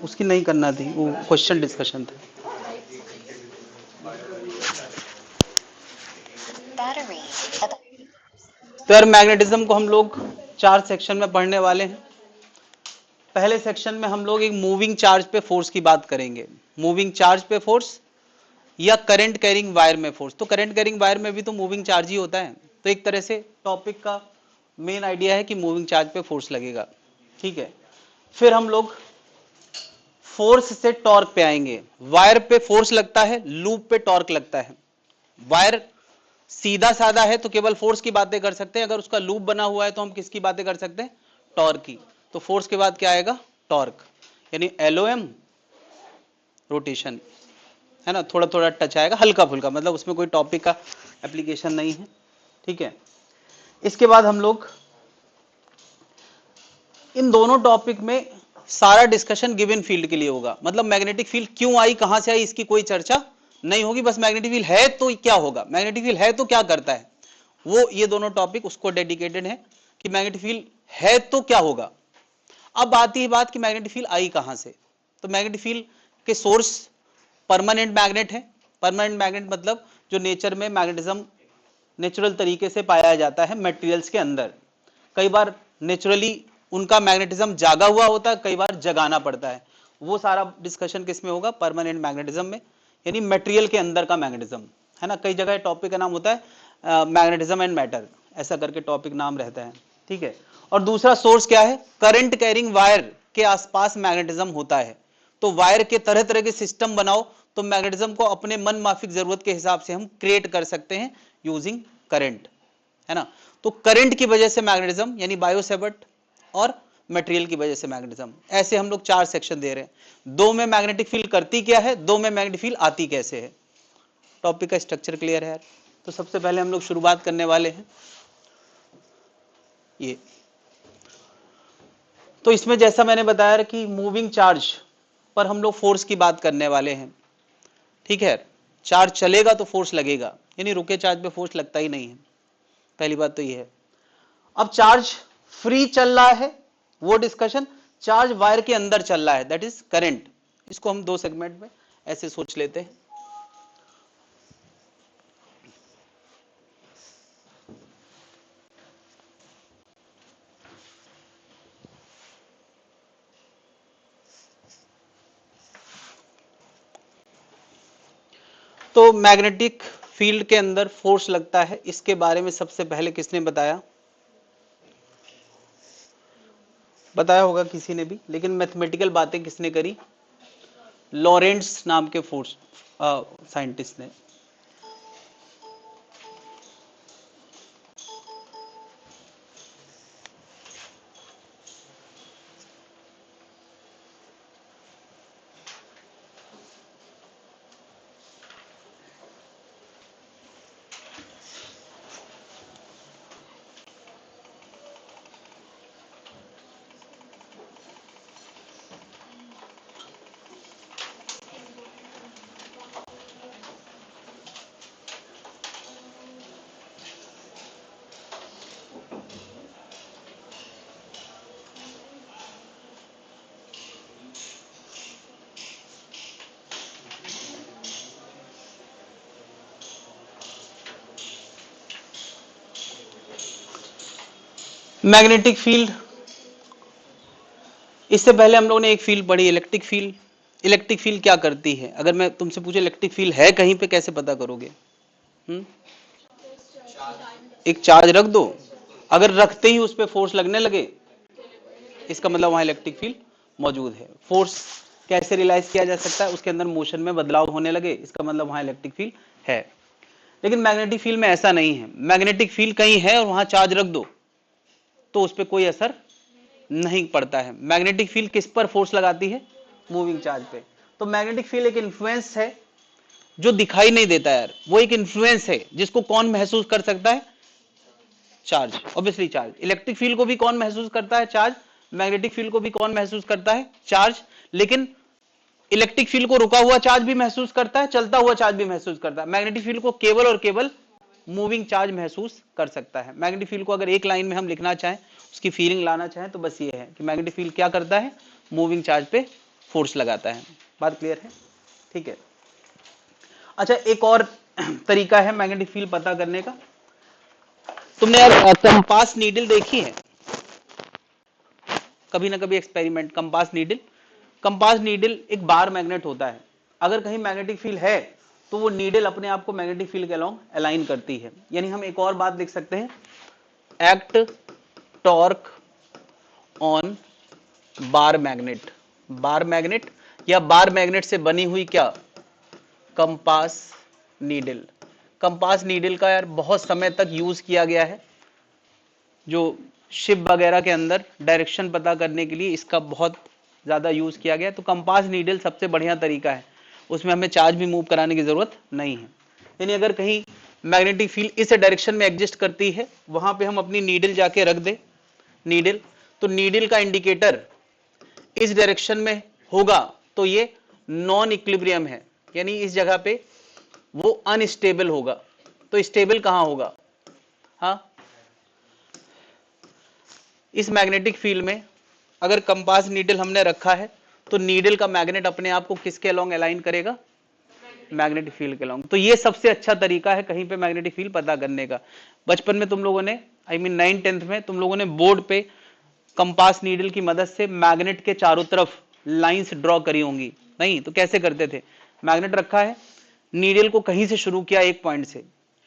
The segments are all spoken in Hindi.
उसकी नहीं करना थी, वो क्वेश्चन डिस्कशन था। तो यार मैग्नेटिज्म को हम लोग 4 सेक्शन में पढ़ने वाले हैं। पहले सेक्शन में हम लोग एक मूविंग चार्ज पे फोर्स की बात करेंगे, मूविंग चार्ज पे फोर्स या करंट कैरिंग वायर में फोर्स। तो करंट कैरिंग वायर में भी तो मूविंग चार्ज ही होता है, तो एक तरह से टॉपिक का मेन आइडिया है कि मूविंग चार्ज पे फोर्स लगेगा, ठीक है। फिर हम लोग फोर्स से टॉर्क पे आएंगे। वायर पे फोर्स लगता है, लूप पे टॉर्क लगता है। वायर सीधा साधा है तो केवल फोर्स की बातें कर सकते हैं, अगर उसका लूप बना हुआ है तो हम किसकी बातें कर सकते हैं, टॉर्क की। तो फोर्स के बाद क्या आएगा, टॉर्क, यानी एलओएम रोटेशन, है ना, थोड़ा थोड़ा टच आएगा, हल्का फुल्का, मतलब उसमें कोई टॉपिक का एप्लीकेशन नहीं है, ठीक है। इसके बाद हम लोग इन दोनों टॉपिक में सारा डिस्कशन गिवन फील्ड के लिए होगा, मतलब मैग्नेटिक फील्ड क्यों आई, कहां से आई, इसकी कोई चर्चा नहीं होगी। बस मैग्नेटिक फील्ड है तो क्या होगा, मैग्नेटिक फील्ड है तो क्या करता है, वो ये दोनों टॉपिक उसको डेडिकेटेड है कि मैग्नेटिक फील्ड है तो क्या होगा। अब आती है बात कि मैग्नेटिक फील्ड आई कहां से। तो मैग्नेटिक फील्ड के सोर्स परमानेंट मैग्नेट है। परमानेंट मैग्नेट मतलब जो नेचर में मैग्नेटिज्म नेचुरल तरीके से पाया जाता है मटेरियल्स के अंदर। कई बार नेचुरली उनका मैग्नेटिज्म जागा हुआ होता है, कई बार जगाना पड़ता है। वो सारा डिस्कशन किस में होगा, परमानेंट मैग्नेटिज्म में, यानी मटेरियल के अंदर का मैग्नेटिज्म, है ना। कई जगह टॉपिक का नाम होता है मैग्नेटिज्म एंड मैटर, ऐसा करके टॉपिक नाम रहता है, ठीक है। और दूसरा सोर्स क्या है, करंट कैरिंग वायर के आसपास मैग्नेटिज्म होता है। तो वायर के तरह तरह के सिस्टम बनाओ तो मैग्नेटिज्म को अपने मन माफिक जरूरत के हिसाब से हम क्रिएट कर सकते हैं यूजिंग करंट, है ना। तो करंट की वजह से मैग्नेटिज्म यानी बायोसेवर्ट, और मटेरियल की वजह से मैग्नेटिज्म, ऐसे हम लोग 4 सेक्शन दे रहे हैं। 2 में मैग्नेटिक फील्ड करती क्या है, 2 में मैग्नेटिक फील्ड आती कैसे है। टॉपिक का स्ट्रक्चर क्लियर है यार। तो सबसे पहले हम लोग शुरुआत करने वाले हैं ये। तो इसमें जैसा मैंने बताया कि मूविंग चार्ज पर हम लोग फोर्स की बात करने वाले हैं, ठीक है। चार्ज चलेगा तो फोर्स लगेगा, यानी रुके चार्ज पे फोर्स लगता ही नहीं है, पहली बात तो ये है। अब चार्ज फ्री चल रहा है वो डिस्कशन, चार्ज वायर के अंदर चल रहा है, दैट इज करंट। इसको हम 2 सेगमेंट में ऐसे सोच लेते हैं। तो मैग्नेटिक फील्ड के अंदर फोर्स लगता है, इसके बारे में सबसे पहले किसने बताया, बताया होगा किसी ने भी, लेकिन मैथमेटिकल बातें किसने करी, लॉरेंट्ज नाम के फोर्स साइंटिस्ट ने। मैग्नेटिक फील्ड, इससे पहले हम लोगों ने एक फील्ड पढ़ी, इलेक्ट्रिक फील्ड। इलेक्ट्रिक फील्ड क्या करती है, अगर मैं तुमसे पूछे इलेक्ट्रिक फील्ड है कहीं पे, कैसे पता करोगे? एक चार्ज रख दो, अगर रखते ही उस पर फोर्स लगने लगे, इसका मतलब वहां इलेक्ट्रिक फील्ड मौजूद है। फोर्स कैसे रियलाइज किया जा सकता है, उसके अंदर मोशन में बदलाव होने लगे, इसका मतलब वहां इलेक्ट्रिक फील्ड है। लेकिन मैग्नेटिक फील्ड में ऐसा नहीं है। मैग्नेटिक फील्ड कहीं है और वहां चार्ज रख दो तो उस पर कोई असर नहीं पड़ता है। मैग्नेटिक फील्ड किस पर फोर्स लगाती है, मूविंग चार्ज पे। तो मैग्नेटिक फील्ड एक इन्फ्लुएंस है जो दिखाई नहीं देता यार, वो एक इन्फ्लुएंस है जिसको कौन महसूस कर सकता है, charge, obviously charge. Electric field को भी कौन महसूस करता है, चार्ज। मैग्नेटिक फील्ड को भी कौन महसूस करता है, चार्ज। लेकिन इलेक्ट्रिक फील्ड को रुका हुआ चार्ज भी महसूस करता है, चलता हुआ चार्ज भी महसूस करता है। मैग्नेटिक फील्ड को केवल और केवल मूविंग चार्ज महसूस कर सकता है। मैग्नेटिक फील्ड को अगर एक लाइन में हम लिखना चाहें, उसकी फीलिंग लाना चाहें, तो बस ये है कि मैग्नेटिक फील्ड क्या करता है, मूविंग चार्ज पे फोर्स लगाता है। बात क्लियर है? ठीक है। अच्छा, एक और तरीका है मैग्नेटिक फील्ड पता करने का। तुमने यार कंपास नीडल देखी है कभी ना कभी एक्सपेरिमेंट? कंपास नीडल एक बार मैग्नेट होता है। अगर कहीं मैग्नेटिक फील्ड है तो वो नीडल अपने आप को मैग्नेटिक फील्ड के अलोंग अलाइन करती है। यानी हम एक और बात लिख सकते हैं, act torque on bar magnet. Bar magnet या बार मैग्नेट से बनी हुई क्या? Compass needle. कंपास नीडल का यार बहुत समय तक यूज किया गया है, जो शिप वगैरह के अंदर डायरेक्शन पता करने के लिए इसका बहुत ज्यादा यूज किया गया है। तो कंपास नीडल सबसे बढ़िया तरीका है, उसमें हमें चार्ज भी मूव कराने की जरूरत नहीं है। यानी अगर कहीं मैग्नेटिक फील्ड इस डायरेक्शन में एग्जिस्ट करती है, वहां पे हम अपनी नीडल जाके रख दे, नीडल, तो नीडल का इंडिकेटर इस डायरेक्शन में होगा तो ये नॉन इक्विलिब्रियम है, यानी इस जगह पे वो अनस्टेबल होगा। तो स्टेबल कहां होगा? हाँ, इस मैग्नेटिक फील्ड में अगर कंपास नीडल हमने रखा है तो नीडल का मैग्नेट अपने आप को किसके अलोंग अलाइन करेगा? मैग्नेटिक फील्ड के अलोंग। तो ये सबसे अच्छा तरीका है कहीं पे मैग्नेटिक फील्ड पता करने का। बचपन में तुम लोगों ने, आई मीन 9th-10th में तुम लोगों ने बोर्ड पे कंपास नीडल की मदद से मैग्नेट के चारों तरफ लाइंस ड्रॉ करी होंगी। नहीं तो कैसे करते थे? मैग्नेट रखा है, नीडल को कहीं से शुरू किया एक पॉइंट से,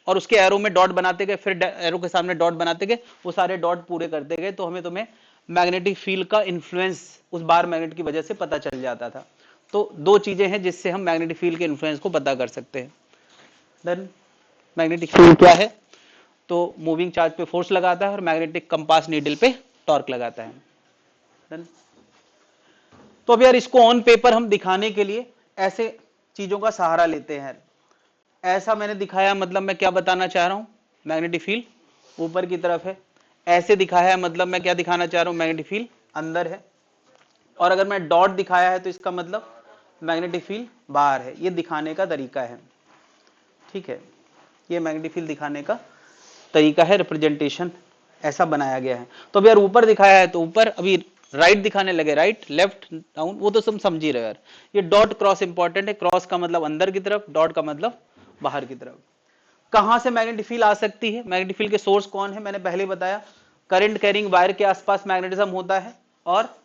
और उसके एरो में डॉट बनाते गए, फिर एरो के सामने डॉट बनाते गए, वो सारे डॉट पूरे करते गए, तो हमें तुम्हें मैग्नेटिक फील्ड का इन्फ्लुएंस उस बार मैग्नेट की वजह से पता चल जाता था। तो दो चीजें हैं जिससे हम मैग्नेटिक फील्ड के इन्फ्लुएंस को पता कर सकते हैं। देन मैग्नेटिक फील्ड क्या है? तो मूविंग चार्ज पे फोर्स लगाता है और मैग्नेटिक कंपास नीडल पे टॉर्क लगाता है। Done? तो अब यार इसको ऑन पेपर हम दिखाने के लिए ऐसे चीजों का सहारा लेते हैं। ऐसा मैंने दिखाया, मतलब मैं क्या बताना चाह रहा हूं? मैग्नेटिक फील्ड ऊपर की तरफ है। ऐसे दिखाया है, मतलब मैं क्या दिखाना चाह रहा हूं? मैग्नेटिक फील्ड अंदर है। और अगर मैं डॉट दिखाया है तो इसका मतलब मैग्नेटिक फील्ड बाहर है। ये दिखाने का तरीका है, ठीक है? ये मैग्नेटिक फील्ड दिखाने का तरीका है, रिप्रेजेंटेशन ऐसा बनाया गया है। तो अब यार ऊपर दिखाया है तो ऊपर, अभी राइट दिखाने लगे, राइट लेफ्ट डाउन, वो तो तुम समझ ही रहे हो यार। ये डॉट क्रॉस इंपॉर्टेंट है, क्रॉस का मतलब अंदर की तरफ, डॉट का मतलब बाहर की तरफ। कहां से मैग्नेटिक फील्ड आ सकती है? मैग्नेटिक फील्ड के सोर्स कौन है? मैंने पहले बताया, करंट कैरिंग वायर के आसपास मैग्नेटिज्म होता है, और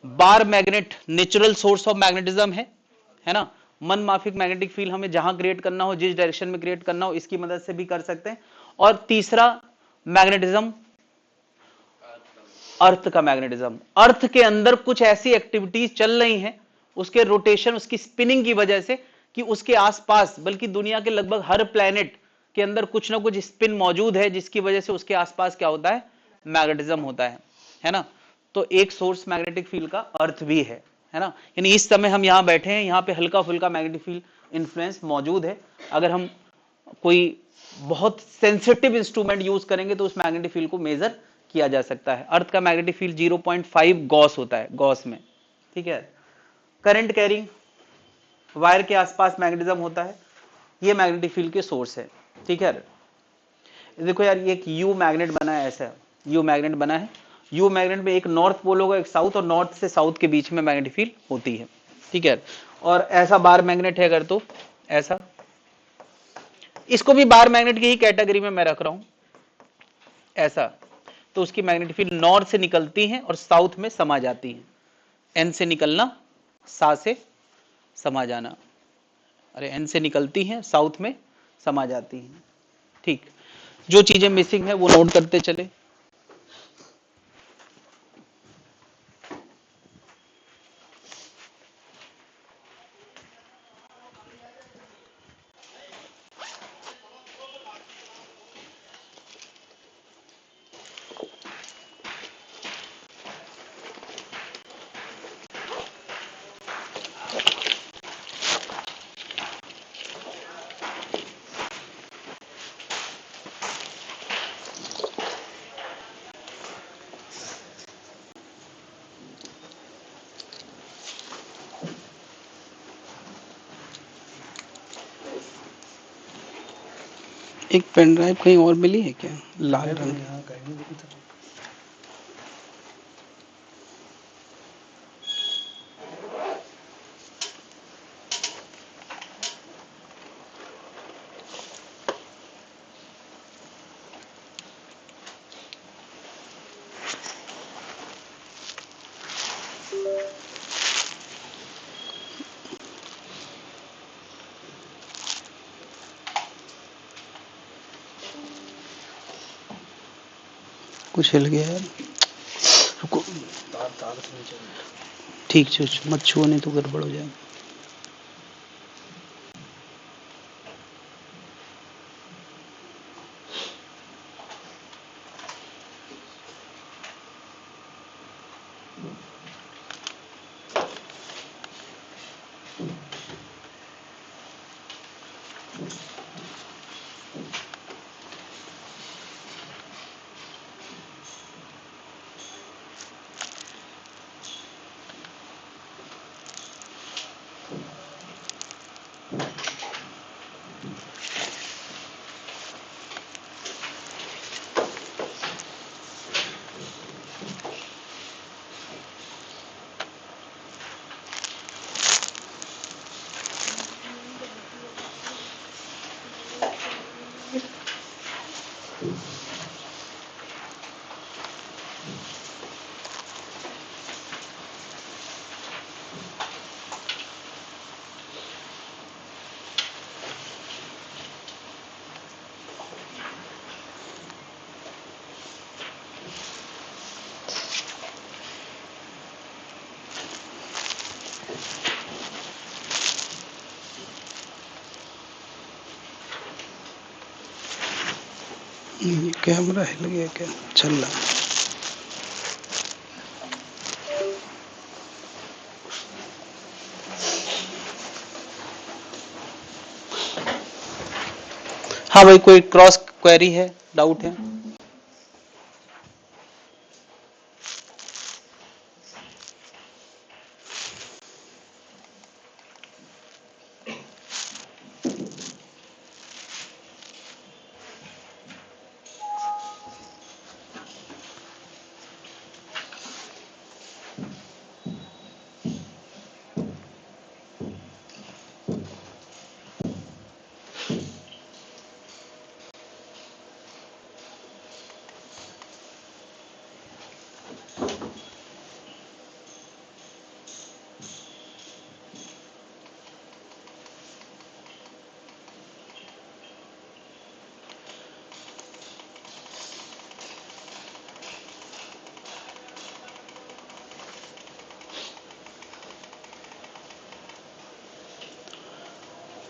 bar magnet natural source of magnetism है ना? मन माफिक मैग्नेटिक फील्ड हमें जहां क्रिएट करना हो, जिस डायरेक्शन में क्रिएट करना हो, इसकी मदद से भी कर सकते हैं। और तीसरा मैग्नेटिज्म, अर्थ का मैग्नेटिज्म। अर्थ के अंदर कुछ ऐसी एक्टिविटीज चल रही हैं, उसके रोटेशन, उसकी स्पिनिंग की वजह से, कि उसके आसपास, बल्कि दुनिया के लगभग हर प्लेनेट के अंदर कुछ ना कुछ स्पिन मौजूद है, जिसकी वजह से उसके आसपास क्या होता है? मैग्नेटिज्म होता है ना? तो एक सोर्स मैग्नेटिक फील्ड का अर्थ भी है ना? यानी इस समय हम यहां बैठे हैं, यहां पे हल्का फुल्का मैग्नेटिक फील्ड इन्फ्लुएंस मौजूद है। अगर हम कोई बहुत सेंसिटिव इंस्ट्रूमेंट यूज करेंगे तो उस मैग्नेटिक फील्ड को मेजर किया जा सकता है। अर्थ का मैग्नेटिक फील्ड 0.5 गॉस होता है, गॉस में, ठीक है? करंट कैरिंग वायर के आसपास मैग्नेटिज्म होता है, ये मैग्नेटिक फील्ड के सोर्स है, ठीक है? देखो यार, ये एक यू मैग्नेट बना है, ऐसा यू मैग्नेट बना है। यू मैग्नेट में एक नॉर्थ पोल होगा, एक साउथ, और नॉर्थ से साउथ के बीच में मैग्नेटिक फील्ड होती है, ठीक है? और ऐसा बार मैग्नेट है अगर, तो ऐसा, इसको भी बार मैग्नेट की ही कैटेगरी में मैं रख रहा हूं, ऐसा। तो उसकी मैग्नेटिक फील्ड नॉर्थ से निकलती है और साउथ में समा जाती है। एन से निकलना, सा से समा जाना, अरे एन से निकलती हैं, साउथ में समा जाती हैं, ठीक? जो चीजें मिसिंग है वो नोट करते चले। एक पेन ड्राइव कहीं और मिली है क्या, लाल रंग? कुछ हिल गया है, रुको, ठीक है मत छुओ नहीं तो गड़बड़ हो जाएगा। कैमरा हिल गया क्या? चल रहा है। हाँ भाई, कोई क्रॉस क्वेरी है, डाउट है?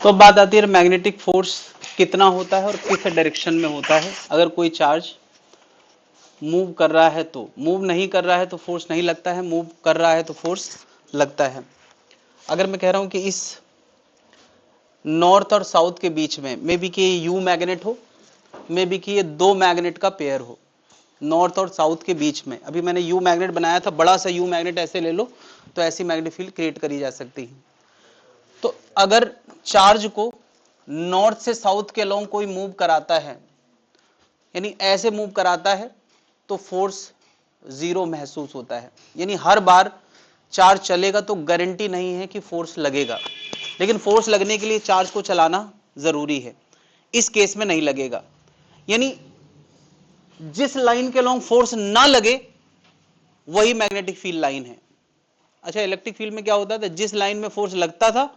तो अब बात आती है मैग्नेटिक फोर्स कितना होता है और किस डायरेक्शन में होता है। अगर कोई चार्ज मूव कर रहा है तो, मूव नहीं कर रहा है तो फोर्स नहीं लगता है, मूव कर रहा है तो फोर्स लगता है। अगर मैं कह रहा हूं कि इस नॉर्थ और साउथ के बीच में मे बी कि यू मैग्नेट हो, मे बी कि ये दो मैग्नेट का पेयर हो, नॉर्थ और साउथ के बीच में। अभी मैंने यू मैग्नेट बनाया था, बड़ा सा यू मैग्नेट ऐसे ले लो तो ऐसी मैग्नेटिक फील्ड क्रिएट करी जा सकती है। तो अगर चार्ज को नॉर्थ से साउथ के अलोंग कोई मूव कराता है, यानी ऐसे मूव कराता है, तो फोर्स जीरो महसूस होता है। यानी हर बार चार्ज चलेगा तो गारंटी नहीं है कि फोर्स लगेगा, लेकिन फोर्स लगने के लिए चार्ज को चलाना जरूरी है। इस केस में नहीं लगेगा, यानी जिस लाइन के अलोंग फोर्स ना लगे वही मैग्नेटिक फील्ड लाइन है। अच्छा, इलेक्ट्रिक फील्ड में क्या होता था, जिस लाइन में फोर्स लगता था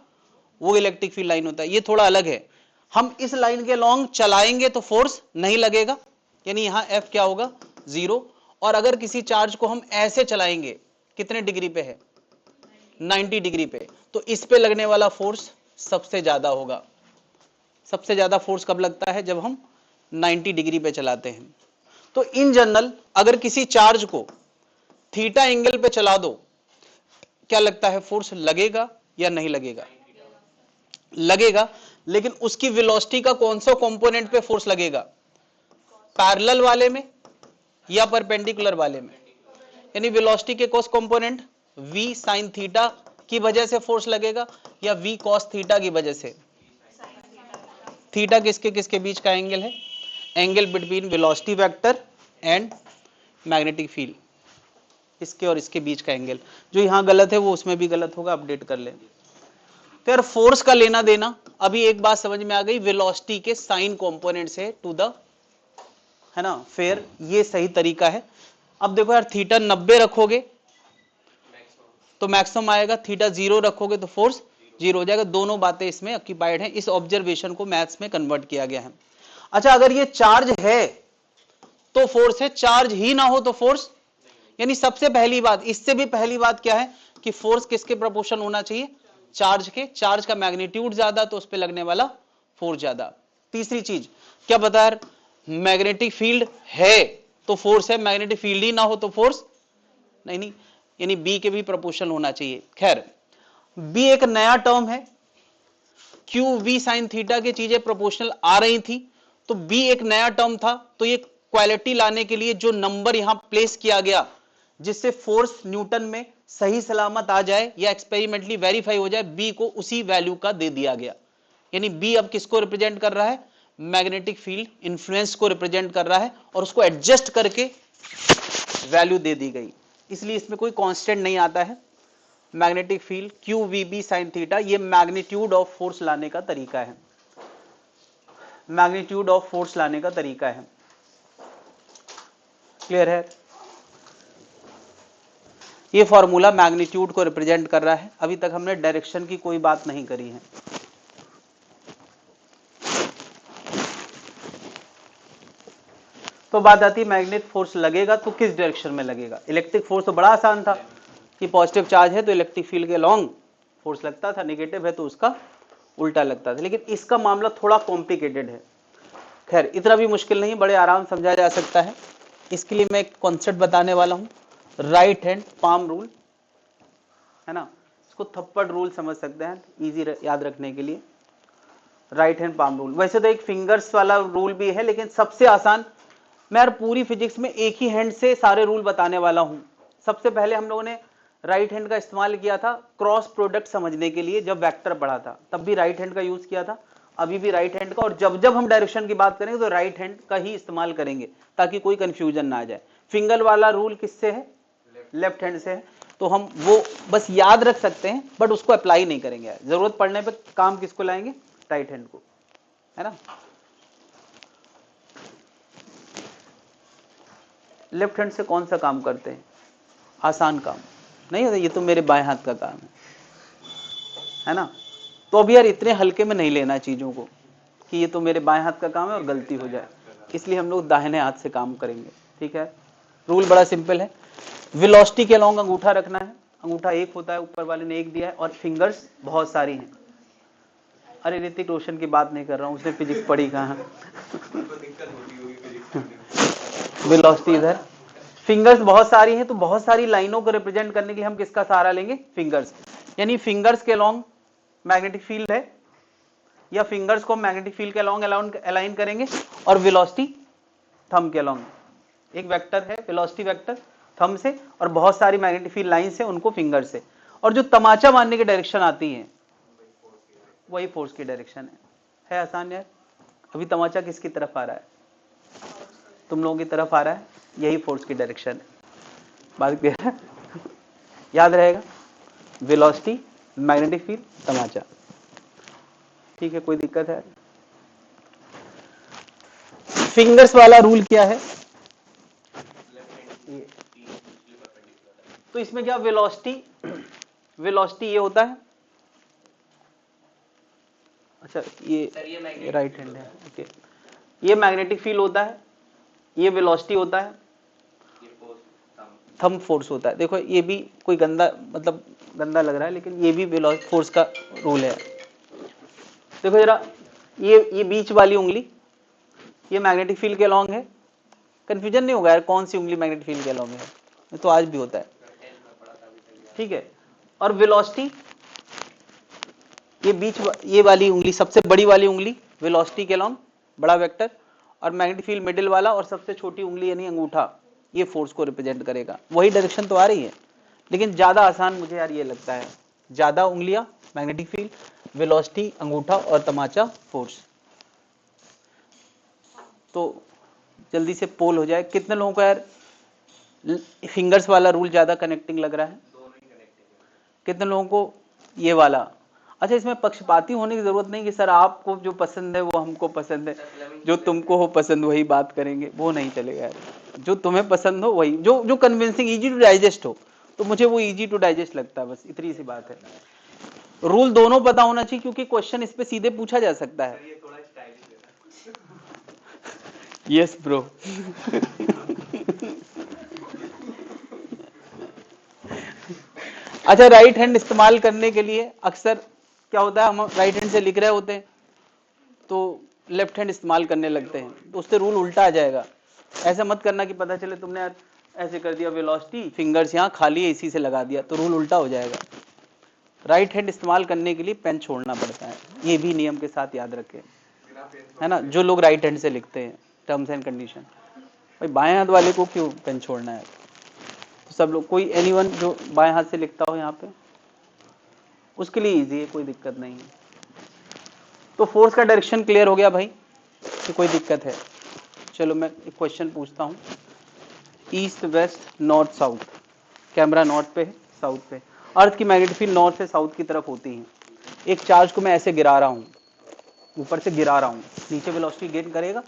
वो इलेक्ट्रिक फील्ड लाइन होता है। ये थोड़ा अलग है, हम इस लाइन के लॉन्ग चलाएंगे तो फोर्स नहीं लगेगा, यानी यहां F क्या होगा, जीरो। और अगर किसी चार्ज को हम ऐसे चलाएंगे, कितने डिग्री पे है, 90 डिग्री पे, तो इस पे लगने वाला फोर्स सबसे ज्यादा होगा। सबसे ज्यादा फोर्स कब लगता है, जब हम 90 डिग्री पे चलाते हैं। तो इन जनरल अगर किसी चार्ज को थीटा एंगल पे चला दो, क्या लगता है, फोर्स लगेगा या नहीं लगेगा? लगेगा, लेकिन उसकी वेलोसिटी का कौन सा कंपोनेंट पे फोर्स लगेगा, पैरेलल वाले में या परपेंडिकुलर वाले में? यानी वेलोसिटी के cos component v sin theta की वजह से फोर्स लगेगा या v cos थीटा की वजह से? थीटा किसके किसके बीच का एंगल है, angle between velocity vector and magnetic field, इसके और इसके बीच का एंगल। जो यहां गलत है वो उसमें भी गलत होगा, अपडेट कर लें। तो यार फोर्स का लेना देना, अभी एक बात समझ में आ गई, वेलोसिटी के साइन कंपोनेंट से टू द, है ना, फिर ये सही तरीका है। अब देखो यार, थीटा 90 रखोगे तो मैक्सिमम आएगा, थीटा 0 रखोगे तो फोर्स 0 हो जाएगा। दोनों बातें इसमें ऑक्यूपाइड हैं, इस ऑब्जर्वेशन को मैथ्स में कन्वर्ट किया गया है। अच्छा, अगर ये चार्ज है तो फोर्स है, चार्ज ही ना हो तो फोर्स। यानी सबसे पहली बात, इससे भी पहली बात क्या है कि फोर्स किसके प्रोपोर्शन होना चाहिए, चार्ज के। चार्ज का मैग्नीट्यूड ज्यादा तो उस पर लगने वाला फोर्स ज्यादा। तीसरी चीज क्या बता रहे, मैग्नेटिक फील्ड है तो फोर्स है, मैग्नेटिक फील्ड ही ना हो तो फोर्स नहीं। यानी बी के भी प्रोपोर्शन होना चाहिए। खैर बी एक नया टर्म है, क्यू वी साइन थीटा की चीजें प्रोपोर्शनल आ रही थी, तो बी एक नया टर्म था। तो ये क्वालिटी लाने के लिए जो नंबर यहां प्लेस किया गया जिससे फोर्स न्यूटन में सही सलामत आ जाए या एक्सपेरिमेंटली वेरीफाई हो जाए, बी को उसी वैल्यू का दे दिया गया। यानी बी अब किसको रिप्रेजेंट कर रहा है, मैग्नेटिक फील्ड इन्फ्लुएंस को रिप्रेजेंट कर रहा है, और उसको एडजस्ट करके वैल्यू दे दी गई। इसलिए इसमें कोई कांस्टेंट नहीं आता है। Magnetic field Q V B sine theta, ये मैग्नीट्यूड ऑफ फोर्स लाने का तरीका है, मैग्नीट्यूड ऑफ फोर्स लाने का तरीका है। क्लियर है? ये फॉर्मूला मैग्नीट्यूड को रिप्रेजेंट कर रहा है। अभी तक हमने डायरेक्शन की कोई बात नहीं करी है। तो बात आती है मैग्नेटिक फोर्स लगेगा तो किस डायरेक्शन में लगेगा। इलेक्ट्रिक फोर्स तो बड़ा आसान था कि पॉजिटिव चार्ज है तो इलेक्ट्रिक फील्ड के लॉन्ग फोर्स लगता था, नेगेटिव है तो उसका उल्टा लगता था। लेकिन इसका मामला थोड़ा कॉम्प्लिकेटेड है। खैर इतना भी मुश्किल नहीं, बड़े आराम समझा जा सकता है। इसके लिए मैं एक कॉन्सेप्ट बताने वाला हूं, राइट हैंड पाम रूल, है ना। इसको थप्पड़ रूल समझ सकते हैं, इजी याद रखने के लिए। राइट हैंड पाम रूल, वैसे तो एक फिंगर्स वाला रूल भी है, लेकिन सबसे आसान, मैं यार पूरी फिजिक्स में एक ही हैंड से सारे रूल बताने वाला हूं। सबसे पहले हम लोगों ने राइट हैंड का इस्तेमाल किया था क्रॉस प्रोडक्ट समझने के लिए, जब वेक्टर पढ़ा था तब भी राइट हैंड का यूज किया था, अभी भी राइट हैंड का, और जब जब हम डायरेक्शन की बात करेंगे तो राइट हैंड का ही इस्तेमाल करेंगे ताकि कोई कंफ्यूजन ना आ जाए। फिंगर वाला रूल किससे है, लेफ्ट हैंड से है, तो हम वो बस याद रख सकते हैं बट उसको अप्लाई नहीं करेंगे। जरूरत पड़ने पर काम किसको लाएंगे, राइट हैंड को, है ना। लेफ्ट हैंड से कौन सा काम करते हैं, आसान काम नहीं होता, ये तो मेरे बाएं हाथ का काम है ना। तो अब यार इतने हल्के में नहीं लेना चीजों को कि ये तो मेरे बाएं हाथ का काम है और गलती हो जाए, इसलिए हम लोग दाहिने हाथ से काम करेंगे। ठीक है, रूल बड़ा सिंपल है। वेलोसिटी के अलोंग अंगूठा रखना है, अंगूठा एक होता है, ऊपर वाले ने एक दिया है, और फिंगर्स बहुत सारी हैं। अरे ऋतिक रोशन की बात नहीं कर रहा हूँ, उसने फिजिक्स पढ़ी कहाँ। वेलोसिटी इधर, फिंगर्स बहुत सारी हैं, तो बहुत सारी लाइनों को रिप्रेजेंट करने के लिए हम किसका सहारा लेंगे, फिंगर्स। यानी फिंगर्स के अलोंग मैग्नेटिक फील्ड है, या फिंगर्स को मैग्नेटिक फील्ड के अलोंग अलाइन करेंगे, और वेलोसिटी थंब के अलोंग। एक वेक्टर है वेलोसिटी वेक्टर थंब से, और बहुत सारी मैग्नेटिक फील्ड लाइन से, उनको फिंगर से। और जो तमाचा मारने की डायरेक्शन आती है वही फोर्स की डायरेक्शन है आसान यार। अभी तमाचा किसकी तरफ आ रहा है, तुम लोगों की तरफ आ रहा है, यही फोर्स की डायरेक्शन है। बात क्लियर है, याद रहेगा, वेलोसिटी, मैग्नेटिक फील्ड, तमाचा। ठीक है, कोई दिक्कत है? फिंगर्स वाला रूल क्या है, तो इसमें क्या वेलोसिटी, वेलोसिटी ये होता है, अच्छा ये राइट हैंड है, ओके, ये मैग्नेटिक फील्ड होता है, ये वेलोसिटी होता है, थंब फोर्स होता है। देखो ये भी कोई गंदा, मतलब गंदा लग रहा है, लेकिन ये भी वेलोसिटी फोर्स का रूल है। देखो जरा, ये बीच वाली उंगली ये मैग्नेटिक फील्ड के अलोंग है, कंफ्यूजन नहीं होगा यार कौन सी उंगली मैग्नेटिक फील्ड के अलोंग है, तो आज भी होता है। ठीक है, और वेलोसिटी ये बीच ये वाली उंगली, सबसे बड़ी वाली उंगली वेलोसिटी के अलोंग, बड़ा वेक्टर, और मैग्नेटिक फील्ड मिडिल वाला, और सबसे छोटी उंगली यानी अंगूठा ये फोर्स को रिप्रेजेंट करेगा। वही डायरेक्शन तो आ रही है, लेकिन ज्यादा आसान मुझे यार ये लगता है, ज्यादा उंगलियां मैग्नेटिक फील्ड, वेलोसिटी अंगूठा, और तमाचा फोर्स। तो जल्दी से पोल हो जाए, कितने लोगों को यार फिंगर्स वाला रूल ज्यादा कनेक्टिंग लग रहा है, कितने लोगों को ये वाला। अच्छा, इसमें पक्षपाती होने की जरूरत नहीं कि सर आपको जो पसंद है वो हमको पसंद है, जो तुमको हो पसंद वही बात करेंगे, वो नहीं चलेगा यार। जो तुम्हें पसंद हो वही, जो कन्विंसिंग, इजी टू डाइजेस्ट हो, तो मुझे वो इजी टू डाइजेस्ट लगता है, बस इतनी सी बात है। रूल दोनों पता होना चाहिए, क्योंकि क्वेश्चन इस पे सीधे पूछा जा सकता है। Yes bro. अच्छा, राइट हैंड इस्तेमाल करने के लिए अक्सर क्या होता है, हम राइट हैंड से लिख रहे होते हैं तो लेफ्ट हैंड इस्तेमाल करने लगते हैं, तो उससे रूल उल्टा आ जाएगा। ऐसा मत करना कि पता चले तुमने यार ऐसे कर दिया, वेलोसिटी फिंगर्स यहाँ खाली है इसी से लगा दिया, तो रूल उल्टा हो जाएगा। राइट हैंड इस्तेमाल करने के लिए पेन छोड़ना पड़ता है, ये भी नियम के साथ याद रखें, है ना। जो लोग राइट हैंड से लिखते हैं, टर्म्स एंड कंडीशन, भाई बाएं हाथ वाले को क्यों पेन छोड़ना है। तो सब लोग, कोई एनीवन जो बाएं हाथ से लिखता हो यहाँ पे, उसके लिए इजी है, कोई दिक्कत नहीं है। तो फोर्स का डायरेक्शन क्लियर हो गया भाई कि कोई दिक्कत है। चलो मैं एक क्वेश्चन पूछता हूँ, east west north south, camera north पे है, साउथ पे। अर्थ की मैग्नेटिक फील्ड नॉर्थ से साउथ की तरफ होती है। एक चार्ज को मैं ऐसे गिरा रहा हूँ, ऊपर से गिरा रहा हूँ, नीचे वेलोसिटी गेन करेगा,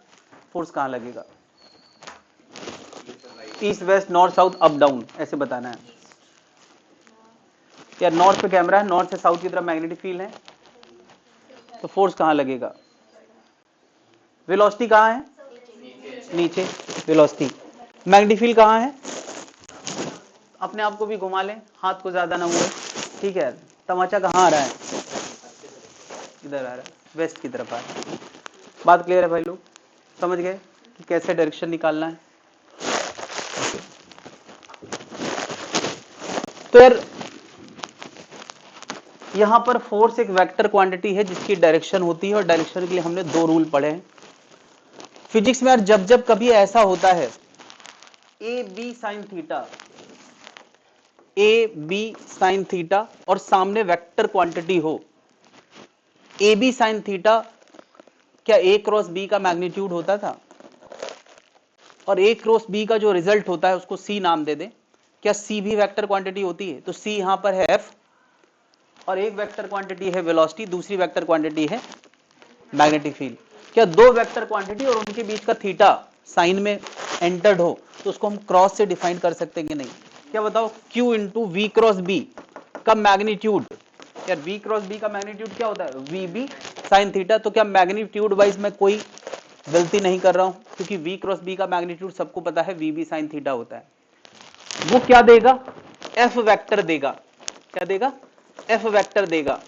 फोर्स कहाँ लगेगा। East west north south up down ऐसे बताना है। या नॉर्थ पे कैमरा है, नॉर्थ से साउथ की तरफ मैग्नेटिक फील्ड है, तो फोर्स कहाँ लगेगा। वेलोसिटी कहाँ है, नीचे वेलोसिटी। मैग्नेटिक फील्ड कहाँ है, अपने आप को भी घुमा लें, हाथ को ज्यादा ना हुए, ठीक है। तमाचा कहाँ आ रहा है, इधर आ रहा है, वेस्ट की तरफ आ रहा है। बात क्लियर है भाई लोग, समझ गए कि कैसे डायरेक्शन निकालना है। तो यार यहां पर फोर्स एक वेक्टर क्वांटिटी है जिसकी डायरेक्शन होती है, और डायरेक्शन के लिए हमने दो रूल पढ़े हैं फिजिक्स में। यार जब जब कभी ऐसा होता है, A B sine theta, A B sine theta और सामने वेक्टर क्वांटिटी हो, ए बी साइन थीटा, क्या ए क्रॉस बी का मैग्नीट्यूड होता था, और ए क्रॉस बी का जो रिजल्ट होता है उसको सी नाम दे दें। क्या सी भी वेक्टर क्वांटिटी होती है, तो सी यहां पर है एफ, और एक वेक्टर क्वांटिटी है वेलोसिटी, दूसरी वेक्टर क्वांटिटी है मैग्नेटिक फील्ड। क्या दो वेक्टर क्वांटिटी और उनके बीच का थीटा साइन में एंटर्ड हो तो उसको हम क्रॉस से डिफाइन कर सकते हैं कि नहीं। क्या बताओ, Q into V cross B का मैग्नीट्यूड, यार वी क्रॉस बी का मैग्नीट्यूड क्या होता है, वी बी साइन थीटा। तो क्या मैग्नीट्यूड वाइज में कोई गलती नहीं कर रहा हूं, क्योंकि वी क्रॉस बी का मैग्नीट्यूड सबको पता है वी बी साइन थीटा होता है। वो क्या देगा, एफ वेक्टर देगा। क्या देगा, एफ वेक्टर देगा।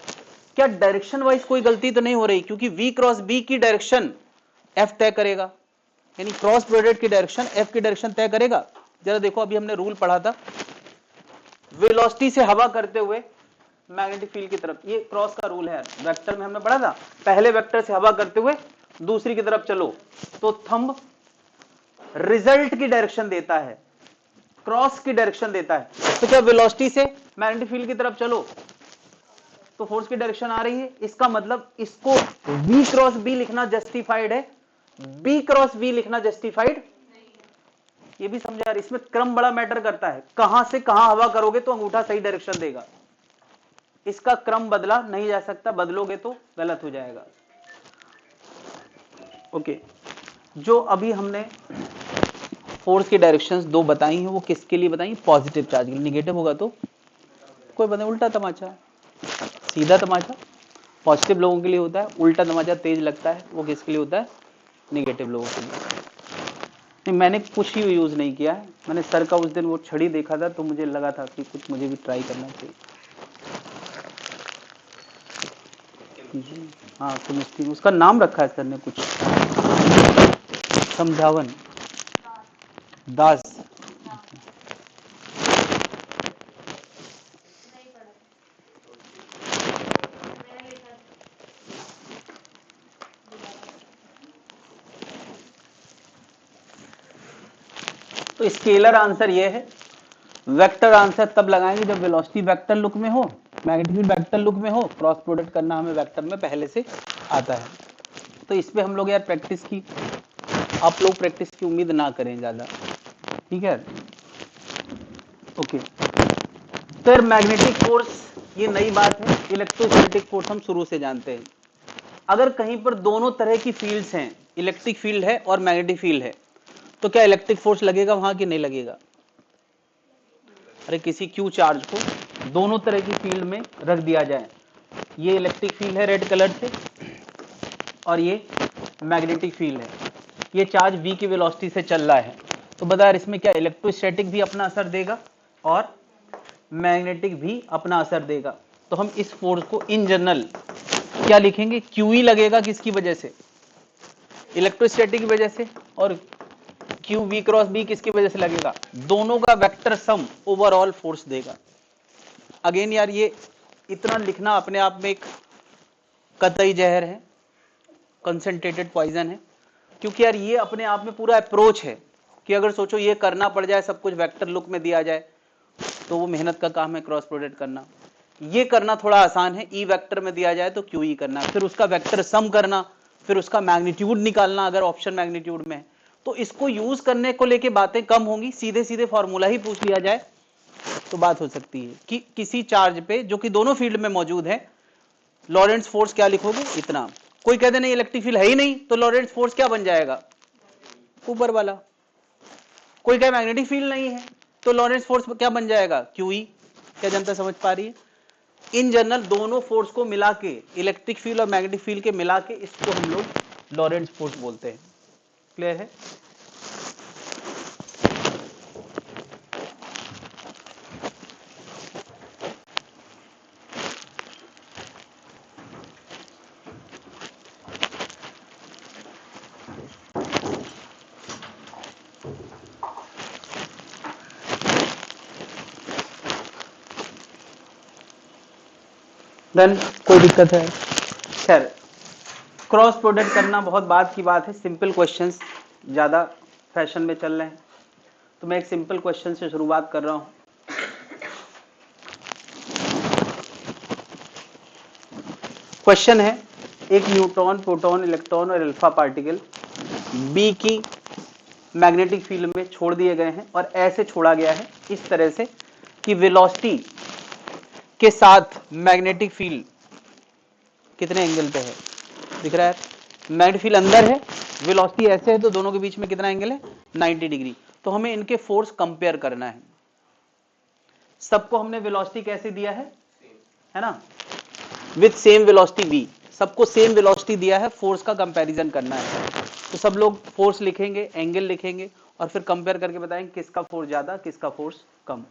क्या डायरेक्शन वाइज कोई गलती तो नहीं हो रही, क्योंकि v क्रॉस b की डायरेक्शन f तय करेगा, यानी क्रॉस प्रोडक्ट की डायरेक्शन f की डायरेक्शन तय करेगा। जरा देखो, अभी हमने रूल पढ़ा था, वेलोसिटी से हवा करते हुए मैग्नेटिक फील्ड की तरफ, ये क्रॉस का रूल है, वेक्टर में हमने पढ़ा था। पहले वेक्टर से हवा करते हुए दूसरी की तरफ चलो तो थंब रिजल्ट की डायरेक्शन देता है, क्रॉस की डायरेक्शन देता है। तो क्या वेलोसिटी से मैग्नेटिक फील्ड की तरफ चलो तो फोर्स की डायरेक्शन आ रही है, इसका मतलब इसको v क्रॉस b लिखना जस्टिफाइड है, b क्रॉस v लिखना जस्टिफाइड, ये भी समझा यार। इसमें क्रम बड़ा मैटर करता है, कहां से कहां हवा करोगे तो अंगूठा सही डायरेक्शन देगा, इसका क्रम बदला नहीं जा सकता, बदलोगे तो गलत हो जाएगा। ओके, जो अभी हमने फोर्स की डायरेक्शंस दो बताई हैं, वो किसके लिए बताई, पॉजिटिव चार्ज के लिए। निगेटिव होगा तो कोई बंदे उल्टा तमाचा, सीधा तमाचा पॉजिटिव लोगों के लिए होता है, उल्टा तमाचा तेज लगता है वो किसके लिए होता है, निगेटिव लोगों के लिए। नहीं, मैंने कुछ ही यूज नहीं किया है, मैंने सर का उस दिन वो छड़ी देखा था तो मुझे लगा था कि कुछ मुझे भी ट्राई करना चाहिए। हाँ, केमिस्ट्री में उसका नाम रखा है सर ने कुछ, समझावन दास। तो स्केलर आंसर ये है, वेक्टर आंसर तब लगाएंगे जब वेलोसिटी वेक्टर लुक में हो, मैग्नेटिक फील्ड वेक्टर लुक में हो, क्रॉस प्रोडक्ट करना हमें वेक्टर में पहले से आता है। तो इस पे हम लोग यार प्रैक्टिस की, आप लोग प्रैक्टिस की उम्मीद ना करें ज्यादा, ठीक है। ओके, तो यार मैग्नेटिक फोर्स ये नई बात है, इलेक्ट्रोस्टैटिक फोर्स हम शुरू से जानते हैं। अगर कहीं पर दोनों तरह की फील्ड्स हैं, इलेक्ट्रिक फील्ड है और मैग्नेटिक फील्ड है, तो क्या इलेक्ट्रिक फोर्स लगेगा वहां कि नहीं लगेगा। अरे किसी क्यू चार्ज को दोनों तरह की फील्ड में रख दिया जाए, ये इलेक्ट्रिक फील्ड है रेड कलर से और ये मैग्नेटिक फील्ड है, ये चार्ज v की वेलोसिटी से चल रहा है, तो बता यार इसमें क्या इलेक्ट्रोस्टैटिक भी अपना असर देगा और मैग्नेटिक भी अपना असर देगा। तो हम इस फोर्स को इन जनरल क्या लिखेंगे, QE लगेगा किसकी वजह से, इलेक्ट्रोस्टैटिक की वजह से, और Q V क्रॉस B किसकी वजह से लगेगा, दोनों का वेक्टर सम ओवरऑल फोर्स देगा। अगेन यार ये इतना लिखना अपने आप में एक कतई जहर है, कंसंट्रेटेड पॉइजन है, क्योंकि यार ये अपने आप में पूरा अप्रोच है कि अगर सोचो ये करना पड़ जाए, सब कुछ वेक्टर लुक में दिया जाए, तो वो मेहनत का काम है क्रॉस प्रोडक्ट करना। ये करना थोड़ा आसान है, ई वेक्टर में दिया जाए तो क्यू ई करना, फिर उसका वेक्टर सम करना, फिर उसका मैग्नीट्यूड निकालना अगर ऑप्शन मैग्नीट्यूड में है। तो इसको यूज करने को लेके बातें कम होंगी, सीधे सीधे फॉर्मूला ही पूछ लिया जाए तो बात हो सकती है कि किसी चार्ज पे जो कि दोनों फील्ड में मौजूद है, लॉरेंट्ज फोर्स क्या लिखोगे, इतना। कोई कहते नहीं इलेक्ट्रिक फील्ड है ही नहीं, तो लॉरेंट्ज फोर्स क्या बन जाएगा, ऊपर वाला। कोई कहे मैग्नेटिक फील्ड नहीं है, तो लॉरेंट्ज फोर्स क्या बन जाएगा, QE। क्या जनता समझ पा रही है। इन जनरल दोनों फोर्स को मिला के, इलेक्ट्रिक फील्ड और मैग्नेटिक फील्ड के मिला के, इसको हम लोग लॉरेंट्ज फोर्स बोलते हैं। क्लियर है। देन कोई दिक्कत है। खैर क्रॉस प्रोडक्ट करना बहुत बाद की बात है, सिंपल क्वेश्चंस ज्यादा फैशन में चल रहे हैं, तो मैं एक सिंपल क्वेश्चन से शुरुआत कर रहा हूं। क्वेश्चन है, एक न्यूट्रॉन, प्रोटॉन, इलेक्ट्रॉन और अल्फा पार्टिकल बी की मैग्नेटिक फील्ड में छोड़ दिए गए हैं, और ऐसे छोड़ा गया है इस तरह से कि वेलोसिटी के साथ मैग्नेटिक फील्ड कितने एंगल पे है, दिख रहा है। मैग्नेटिक फील्ड अंदर है, वेलोसिटी ऐसे है, तो दोनों के बीच में कितना एंगल है, 90 डिग्री। तो हमें इनके फोर्स कंपेयर करना है। सबको हमने वेलोसिटी कैसे दिया है ना, विथ सेम वेलोसिटी v, सबको सेम वेलोसिटी दिया है, फोर्स का कंपैरिजन करना है। तो सब लोग फोर्स लिखेंगे, एंगल लिखेंगे, और फिर कंपेयर करके बताएंगे किसका फोर्स ज्यादा, किसका फोर्स कम।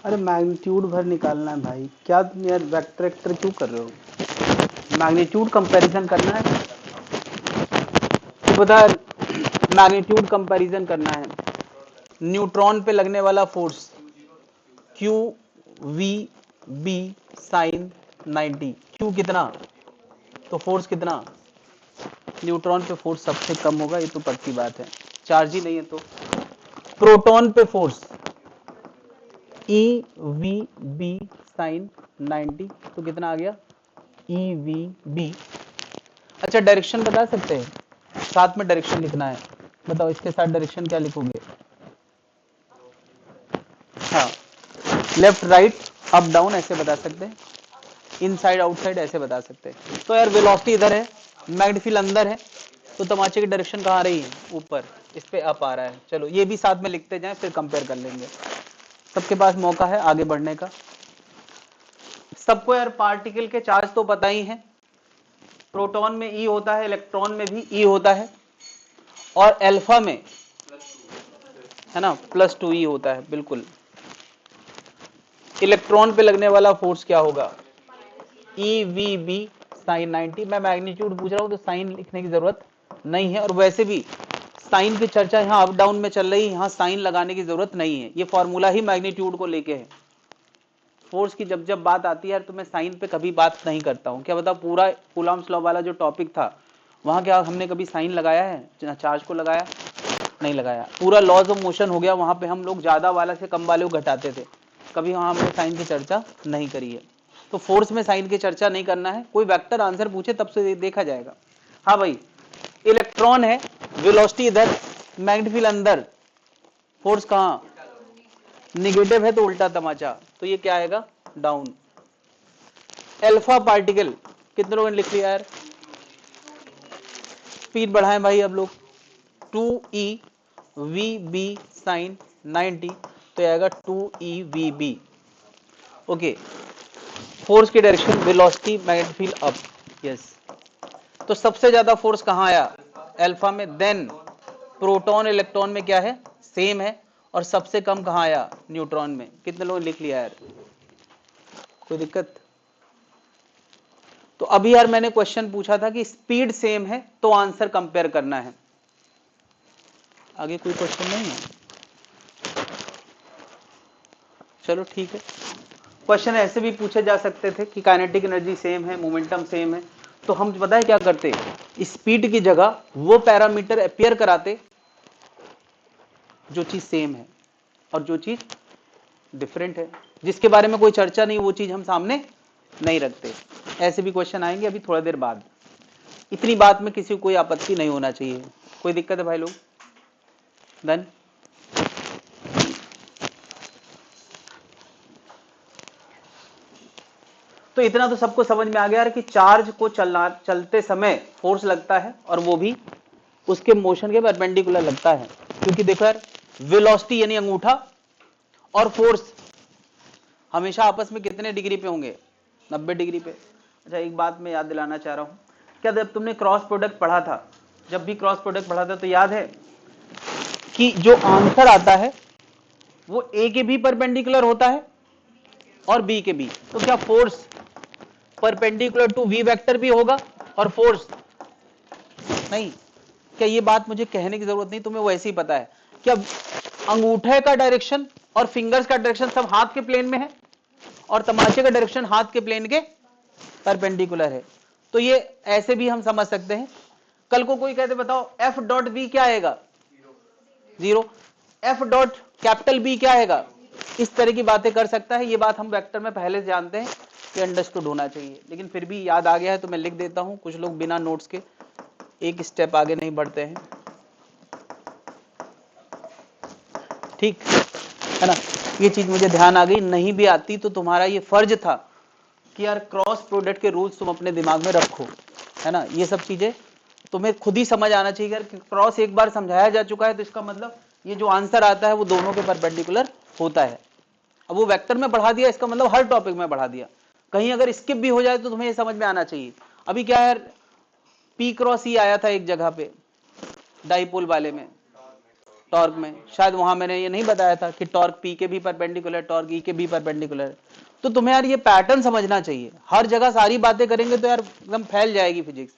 अरे मैग्नीट्यूड भर निकालना है भाई, क्या तुम यार वेक्टर वेक्टर क्यों कर रहे हो, मैग्नीट्यूड कंपैरिजन करना है। तो बता, मैग्नीट्यूड कंपैरिजन करना है। न्यूट्रॉन पे लगने वाला force Q V B sine 90, Q कितना, तो फोर्स कितना, न्यूट्रॉन पे फोर्स सबसे कम होगा, ये तो पक्की बात है, चार्ज ही नहीं है तो। प्रोटॉन पे force E V B sine 90, तो कितना आ गया, ई वी बी। अच्छा डायरेक्शन बता सकते हैं, साथ में डायरेक्शन लिखना है, बताओ इसके साथ डायरेक्शन क्या लिखोगे। हाँ, लेफ्ट राइट अप डाउन ऐसे बता सकते हैं, इनसाइड आउटसाइड ऐसे बता सकते हैं। तो यार वेलोसिटी इधर है, मैग्नेटिक फील्ड अंदर है, तो तमाचे की डायरेक्शन कहाँ आ रही है, ऊपर, इस पे अप आ रहा है। चलो ये भी साथ में लिखते जाएं, फिर कंपेयर कर लेंगे। सबके पास मौका है आगे बढ़ने का। सबको यार पार्टिकल के चार्ज तो पता ही है, प्रोटॉन में ई होता है, इलेक्ट्रॉन में भी ई होता है, और अल्फा में है ना +2e होता है, बिल्कुल। इलेक्ट्रॉन पे लगने वाला फोर्स क्या होगा, ई वी बी साइन 90। मैं मैग्नीट्यूड पूछ रहा हूं तो साइन लिखने की जरूरत नहीं है, और वैसे भी साइन की चर्चा यहाँ अप डाउन में चल रही है, यहाँ साइन लगाने की जरूरत नहीं है, ये फॉर्मूला ही मैग्नीट्यूड को लेके है, फोर्स की जब जब बात आती है यार तो मैं साइन पे कभी बात नहीं करता हूँ। क्या बता, पूरा कूलम्ब्स लॉ वाला जो टॉपिक था वहां क्या हमने कभी साइन लगाया है? चार्ज को लगाया नहीं लगाया। पूरा लॉज ऑफ मोशन हो गया, वहां पे हम लोग ज्यादा वाला से कम वाले को घटाते थे, कभी वहां हमने साइन की चर्चा नहीं करी है। तो फोर्स में साइन की चर्चा नहीं करना है। कोई वेक्टर आंसर पूछे तब से देखा जाएगा। हाँ भाई, इलेक्ट्रॉन है, वेलोसिटी इधर, मैग्नेटिक फील्ड अंदर, फोर्स कहां? निगेटिव है तो उल्टा तमाचा, तो ये क्या आएगा? डाउन। अल्फा पार्टिकल कितने लोगों ने लिख लिया यार? स्पीड बढ़ाएं भाई अब लोग। 2e vb sin 90, तो ये आएगा 2e vb। ओके, फोर्स की direction, velocity, magnetic field up. Yes, तो सबसे ज्यादा फोर्स कहां आया? अल्फा में। देन प्रोटॉन इलेक्ट्रॉन में क्या है? सेम है। और सबसे कम कहां आया? न्यूट्रॉन में। कितने लोगों ने लिख लिया यार? कोई दिक्कत? तो अभी यार मैंने क्वेश्चन पूछा था कि स्पीड सेम है तो आंसर कंपेयर करना है। आगे कोई क्वेश्चन नहीं है? चलो ठीक है। क्वेश्चन ऐसे भी पूछे जा सकते थे कि काइनेटिक एनर्जी सेम है, मोमेंटम सेम है, तो हम पता है क्या करते? स्पीड की जगह वो पैरामीटर अपियर कराते जो चीज सेम है और जो चीज डिफरेंट है, जिसके बारे में कोई चर्चा नहीं, वो चीज हम सामने नहीं रखते। ऐसे भी क्वेश्चन आएंगे अभी थोड़ा देर बाद। इतनी बात में किसी को कोई आपत्ति नहीं होना चाहिए। कोई दिक्कत है भाई लोग? डन। तो इतना तो सबको समझ में आ गया यार कि चार्ज को चलते समय फोर्स लगता है और वो भी उसके मोशन के परपेंडिकुलर लगता है। क्योंकि देखो यार, वेलोसिटी यानी अंगूठा और फोर्स हमेशा आपस में कितने डिग्री पे होंगे? 90 डिग्री पे। अच्छा, एक बात मैं याद दिलाना चाह रहा हूं, क्या जब तुमने क्रॉस प्रोडक्ट पढ़ा था, जब भी क्रॉस प्रोडक्ट पढ़ा था तो याद है कि जो आंसर आता है वो ए के भी परपेंडिकुलर होता है और बी के भी। तो क्या force perpendicular to V vector भी होगा और फोर्स नहीं? क्या ये बात मुझे कहने की जरूरत नहीं, तुम्हें वैसे ही पता है। क्या अंगूठे का डायरेक्शन और फिंगर्स का डायरेक्शन सब हाथ के प्लेन में है और तमाचे का डायरेक्शन हाथ के प्लेन के परपेंडिकुलर है? तो ये ऐसे भी हम समझ सकते हैं। कल को कोई कहते बताओ एफ डॉट बी क्या आएगा? 0। एफ डॉट कैपिटल बी क्या आएगा? इस तरह की बातें कर सकता है। ये बात हम वेक्टर में पहले से जानते हैं कि अंडरस्टूड होना चाहिए, लेकिन फिर भी याद आ गया है तो मैं लिख देता हूं। कुछ लोग बिना नोट्स के एक स्टेप आगे नहीं बढ़ते हैं, ठीक है ना? ये चीज मुझे ध्यान आ गई, नहीं भी आती तो तुम्हारा ये फर्ज था कि यार क्रॉस प्रोडक्ट के रूल्स तुम अपने दिमाग में रखो, है ना? ये सब चीजें तुम्हें खुद ही समझ आना चाहिए। यार क्रॉस एक बार समझाया जा चुका है तो इसका मतलब ये जो आंसर आता है वो दोनों के परपेंडिकुलर होता है। अब वो वेक्टर में बढ़ा दिया, इसका मतलब हर टॉपिक में बढ़ा दिया। कहीं अगर स्किप भी हो जाए तो तुम्हें ये समझ में आना चाहिए। अभी क्या है, पी क्रॉस ई आया था एक जगह पे डाइपोल वाले में, टॉर्क में, शायद वहां मैंने ये नहीं बताया था कि टॉर्क पी के भी परपेंडिकुलर, टॉर्क ई के भी परपेंडिकुलर। तो तुम्हें यार ये पैटर्न समझना चाहिए। हर जगह सारी बातें करेंगे तो यार एकदम फैल जाएगी फिजिक्स।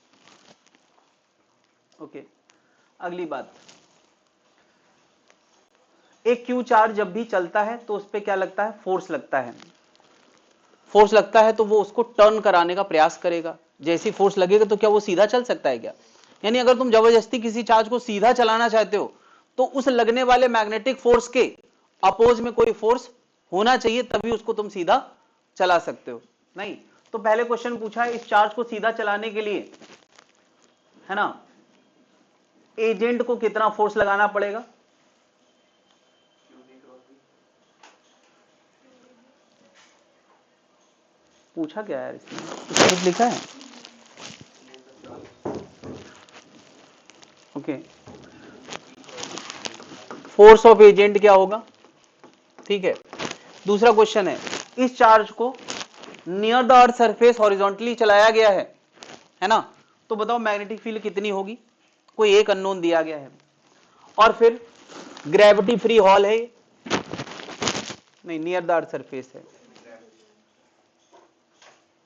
ओके, अगली बात, एक क्यू चार्ज जब भी चलता है तो उस पर क्या लगता है? फोर्स लगता है। फोर्स लगता है तो वो उसको टर्न कराने का प्रयास करेगा। जैसी फोर्स लगेगा तो क्या वो सीधा चल सकता है क्या? यानी अगर तुम जबरदस्ती किसी चार्ज को सीधा चलाना चाहते हो तो उस लगने वाले मैग्नेटिक फोर्स के अपोज में कोई फोर्स होना चाहिए, तभी उसको तुम सीधा चला सकते हो। नहीं तो पहले क्वेश्चन पूछा है, इस चार्ज को सीधा चलाने के लिए, है ना, एजेंट को कितना फोर्स लगाना पड़ेगा? पूछा क्या यार इसमें? कुछ लिखा है? ओके, फोर्स ऑफ एजेंट क्या होगा? ठीक है। दूसरा क्वेश्चन है, इस चार्ज को near the earth surface horizontally चलाया गया है ना? तो बताओ मैग्नेटिक फील्ड कितनी होगी? कोई एक अननोन दिया गया है और फिर ग्रेविटी फ्री हॉल है, नहीं नियर द अर्थ सरफेस है,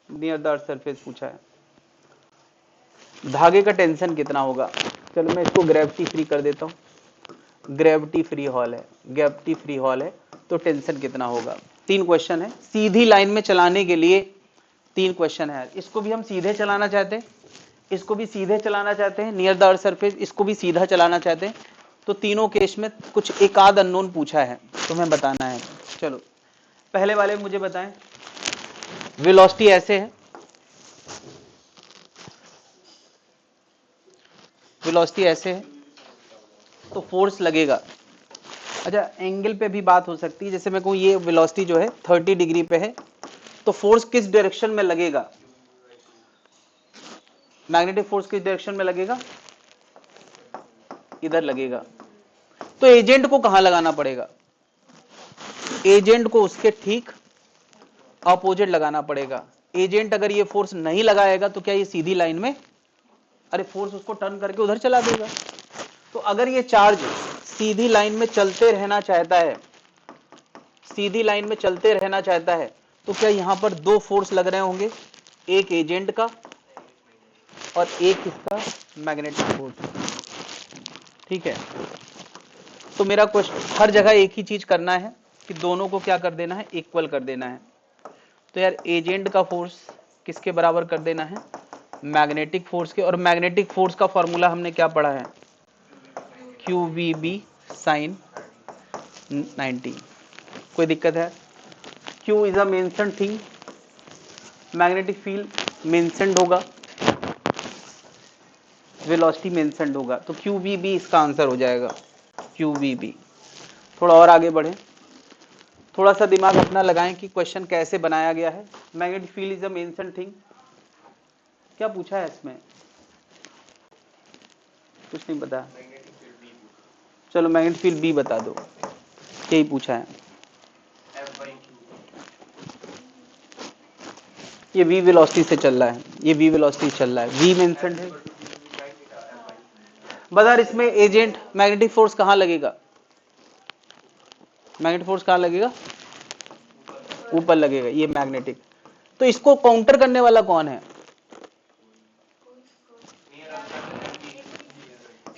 नियर द अर्थ सरफेस पूछा है। धागे का टेंशन कितना होगा? चलो मैं इसको ग्रेविटी फ्री कर देता हूं। ग्रेविटी फ्री हॉल है, ग्रेविटी फ्री हॉल है तो टेंशन कितना होगा? 3 क्वेश्चन है सीधी लाइन में चलाने के लिए। 3 क्वेश्चन है, इसको भी हम सीधे चलाना चाहते हैं, इसको भी सीधे चलाना चाहते हैं, नियर द अर्थ सरफेस इसको भी सीधा चलाना चाहते हैं। तो तीनों केस में कुछ एक आध अननोन पूछा है, तुम्हें बताना है। चलो पहले वाले मुझे बताएं, वेलोसिटी ऐसे है, वेलोसिटी ऐसे है तो फोर्स लगेगा। अच्छा एंगल पे भी बात हो सकती है, जैसे मैं कहूँ ये वेलोसिटी जो है 30 डिग्री पे है तो फोर्स किस डायरेक्शन में लगेगा, मैग्नेटिक फोर्स किस डायरेक्शन में लगेगा, इधर लगेगा। तो एजेंट को कहां लगाना पड़ेगा, एजेंट को उसके ठीक अपोजिट लगाना पड़ेगा। एजेंट अगर ये फोर्स नहीं लगाएगा तो क्या ये सीधी लाइन में, अरे फोर्स उसको टर्न करके उधर चला देगा। तो अगर ये चार्ज सीधी लाइन में चलते रहना चाहता है, सीधी लाइन में चलते रहना चाहता है तो क्या यहां पर 2 फोर्स लग रहे होंगे, एक एजेंट का और एक इसका मैग्नेटिक फोर्स। ठीक है, तो मेरा क्वेश्चन हर जगह एक ही चीज करना है कि दोनों को क्या कर देना है, इक्वल कर देना है। तो यार एजेंट का फोर्स किसके बराबर कर देना है, मैग्नेटिक फोर्स के। और मैग्नेटिक फोर्स का फॉर्मूला हमने क्या पढ़ा है, QVB sin 90। कोई दिक्कत है, Q is a mentioned thing, magnetic field mentioned होगा, वेलोसिटी मेंशन्ड होगा, तो QVB इसका आंसर हो जाएगा, QVB। थोड़ा और आगे बढ़े, थोड़ा सा दिमाग अपना लगाएं कि क्वेश्चन कैसे बनाया गया है। Magnetic field is a mentioned thing, क्या पूछा है इसमें, कुछ नहीं पता, चलो मैग्नेटिक फील्ड बी बता दो, यही पूछा है। ये v वेलोसिटी से चल रहा है, ये v वेलोसिटी चल रहा है, v मेंशन्ड है। बता इसमें एजेंट मैग्नेटिक फोर्स कहां लगेगा, मैग्नेटिक फोर्स कहां लगेगा, ऊपर लगेगा, ये मैग्नेटिक। तो इसको काउंटर करने वाला कौन है,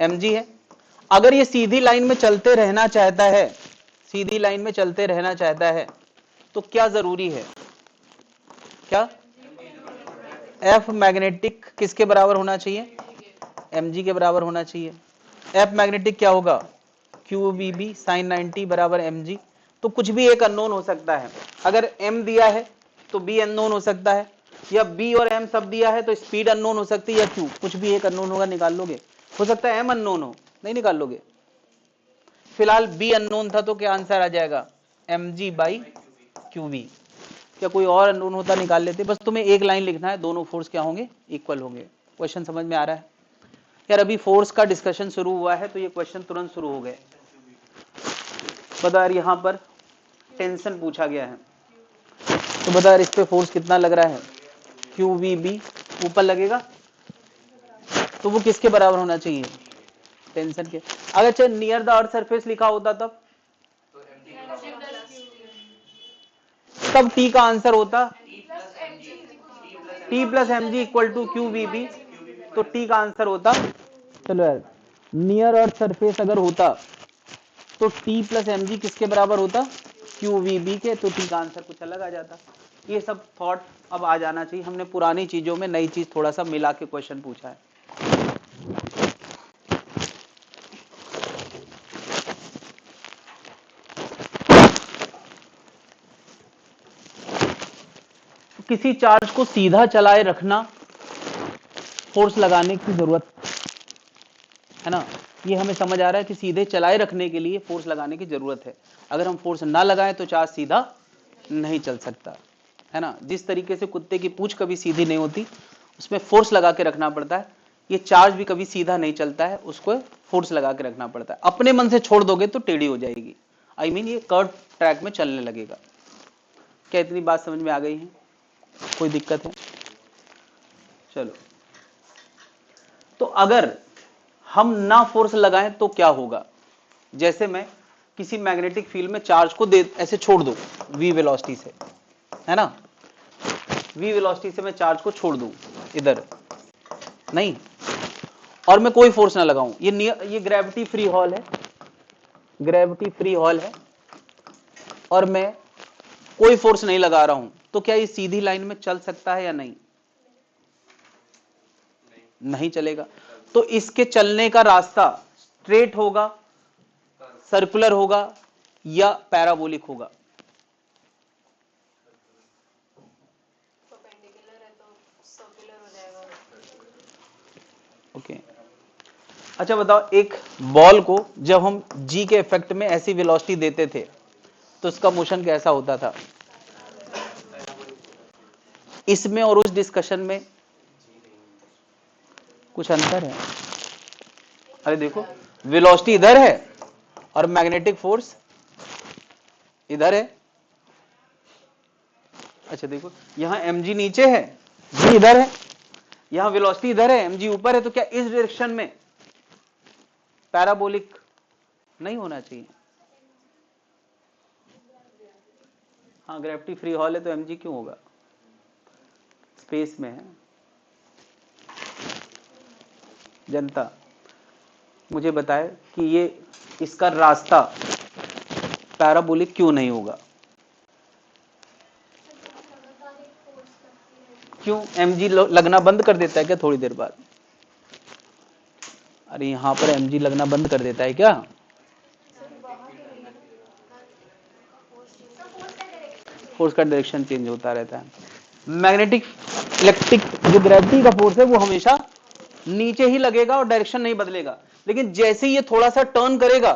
mg है। अगर ये सीधी लाइन में चलते रहना चाहता है, सीधी लाइन में चलते रहना चाहता है तो क्या जरूरी है, क्या F मैग्नेटिक किसके बराबर होना चाहिए, mg के बराबर होना चाहिए। F मैग्नेटिक क्या होगा, QVB sin 90 बराबर mg। तो कुछ भी एक अननोन हो सकता है, अगर m दिया है तो b अननोन हो सकता है, या b और m सब दिया है तो स्पीड अननोन हो सकती है, या q कुछ भी एक अननोन होगा, निकाल लोगे। हो सकता है m अननोन हो, नहीं निकाल लोगे। फिलहाल b अननोन था तो क्या आंसर आ जाएगा, mg बाई qv। क्या कोई और अननोन होता निकाल लेते, बस तुम्हें एक लाइन लिखना है, दोनों फोर्स क्या होंगे, इक्वल होंगे। क्वेश्चन समझ में आ रहा है यार, अभी फोर्स का डिस्कशन शुरू हुआ है तो ये क्वेश्चन तुरंत शुरू हो गए। बता यार यहाँ पर टेंशन पूछा गया है, तो बता यार इस पे फोर्स कितना लग रहा है, QVB ऊपर लगेगा, तो वो किसके बराबर होना चाहिए, टेंशन के। अगर चाहे नियर द अर्थ सरफेस लिखा होता तब T का आंसर होता T plus mg equal to QVB, तो T का आंसर होता, चलो यार नियर अर्थ सरफेस अगर होता तो T प्लस mg किसके बराबर होता, QVB के, तो T का आंसर कुछ अलग आ जाता। ये सब थॉट अब आ जाना चाहिए, हमने पुरानी चीजों में नई चीज थोड़ा सा मिला के क्वेश्चन पूछा है। किसी चार्ज को सीधा चलाए रखना फोर्स लगाने की जरूरत है ना, ये हमें समझ आ रहा है कि सीधे चलाए रखने के लिए फोर्स लगाने की जरूरत है। अगर हम फोर्स ना लगाएं तो चार्ज सीधा नहीं चल सकता है ना। जिस तरीके से कुत्ते की पूंछ कभी सीधी नहीं होती, उसमें फोर्स लगा के रखना पड़ता है, ये चार्ज भी कभी सीधा नहीं चलता है, उसको फोर्स लगा के रखना पड़ता है। अपने मन से छोड़ दोगे तो टेढ़ी हो जाएगी, आई मीन ये कर्व ट्रैक में चलने लगेगा। क्या इतनी बात समझ में आ गई है, कोई दिक्कत है, चलो। तो अगर हम ना फोर्स लगाएं तो क्या होगा, जैसे मैं किसी मैग्नेटिक फील्ड में चार्ज को दे ऐसे छोड़ दूं v वेलोसिटी से, है ना, v वेलोसिटी से मैं चार्ज को छोड़ दूं इधर, नहीं, और मैं कोई फोर्स ना लगाऊं, ये ग्रेविटी फ्री हॉल है, ग्रेविटी फ्री हॉल है, और मैं कोई फोर्स नहीं लगा रहा हूं, तो क्या ये सीधी लाइन में चल सकता है या नहीं? नहीं चलेगा। तो इसके चलने का रास्ता स्ट्रेट होगा, सर्कुलर होगा या पैराबोलिक होगा? ओके अच्छा बताओ, एक बॉल को जब हम जी के इफेक्ट में ऐसी वेलोसिटी देते थे तो उसका मोशन कैसा होता था? इसमें और उस डिस्कशन में कुछ अंतर है? अरे देखो, वेलोसिटी इधर है और मैग्नेटिक फोर्स इधर है। अच्छा देखो, यहां mg नीचे है, g इधर है, यहां वेलोसिटी इधर है, mg ऊपर है, तो क्या इस डायरेक्शन में पैराबोलिक नहीं होना चाहिए? हाँ, ग्रेविटी फ्री हॉल है तो mg क्यों होगा? स्पेस में है। जनता मुझे बताए कि ये इसका रास्ता पैराबोलिक क्यों नहीं होगा? क्यों? mg लगना बंद कर देता है क्या थोड़ी देर बाद? अरे यहां पर mg लगना बंद कर देता है क्या? फोर्स का डायरेक्शन चेंज होता रहता है। मैग्नेटिक इलेक्ट्रिक जो ग्रेविटी का फोर्स है वो हमेशा नीचे ही लगेगा और डायरेक्शन नहीं बदलेगा, लेकिन जैसे ही ये थोड़ा सा टर्न करेगा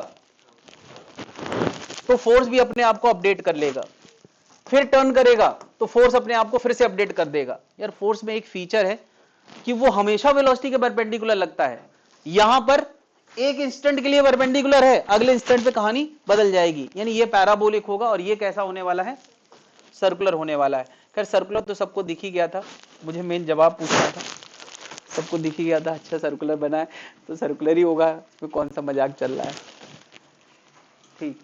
तो फोर्स भी अपने आप को अपडेट कर लेगा, फिर टर्न करेगा तो फोर्स अपने आप को फिर से अपडेट कर देगा। यार फोर्स में एक फीचर है कि वो हमेशा वेलोसिटी के परपेंडिकुलर लगता है। यहां पर एक इंस्टेंट के लिए परपेंडिकुलर है, अगले इंस्टेंट पे कहानी बदल जाएगी, यानी ये पैराबोलिक होगा और ये कैसा होने वाला है? सर्कुलर होने वाला है। खैर सर्कुलर तो सबको दिख ही गया था, मुझे मेन जवाब पूछना था, सबको दिख ही गया था। अच्छा सर्कुलर बना है तो सर्कुलर ही होगा, तो कौन सा मजाक चल रहा है? ठीक,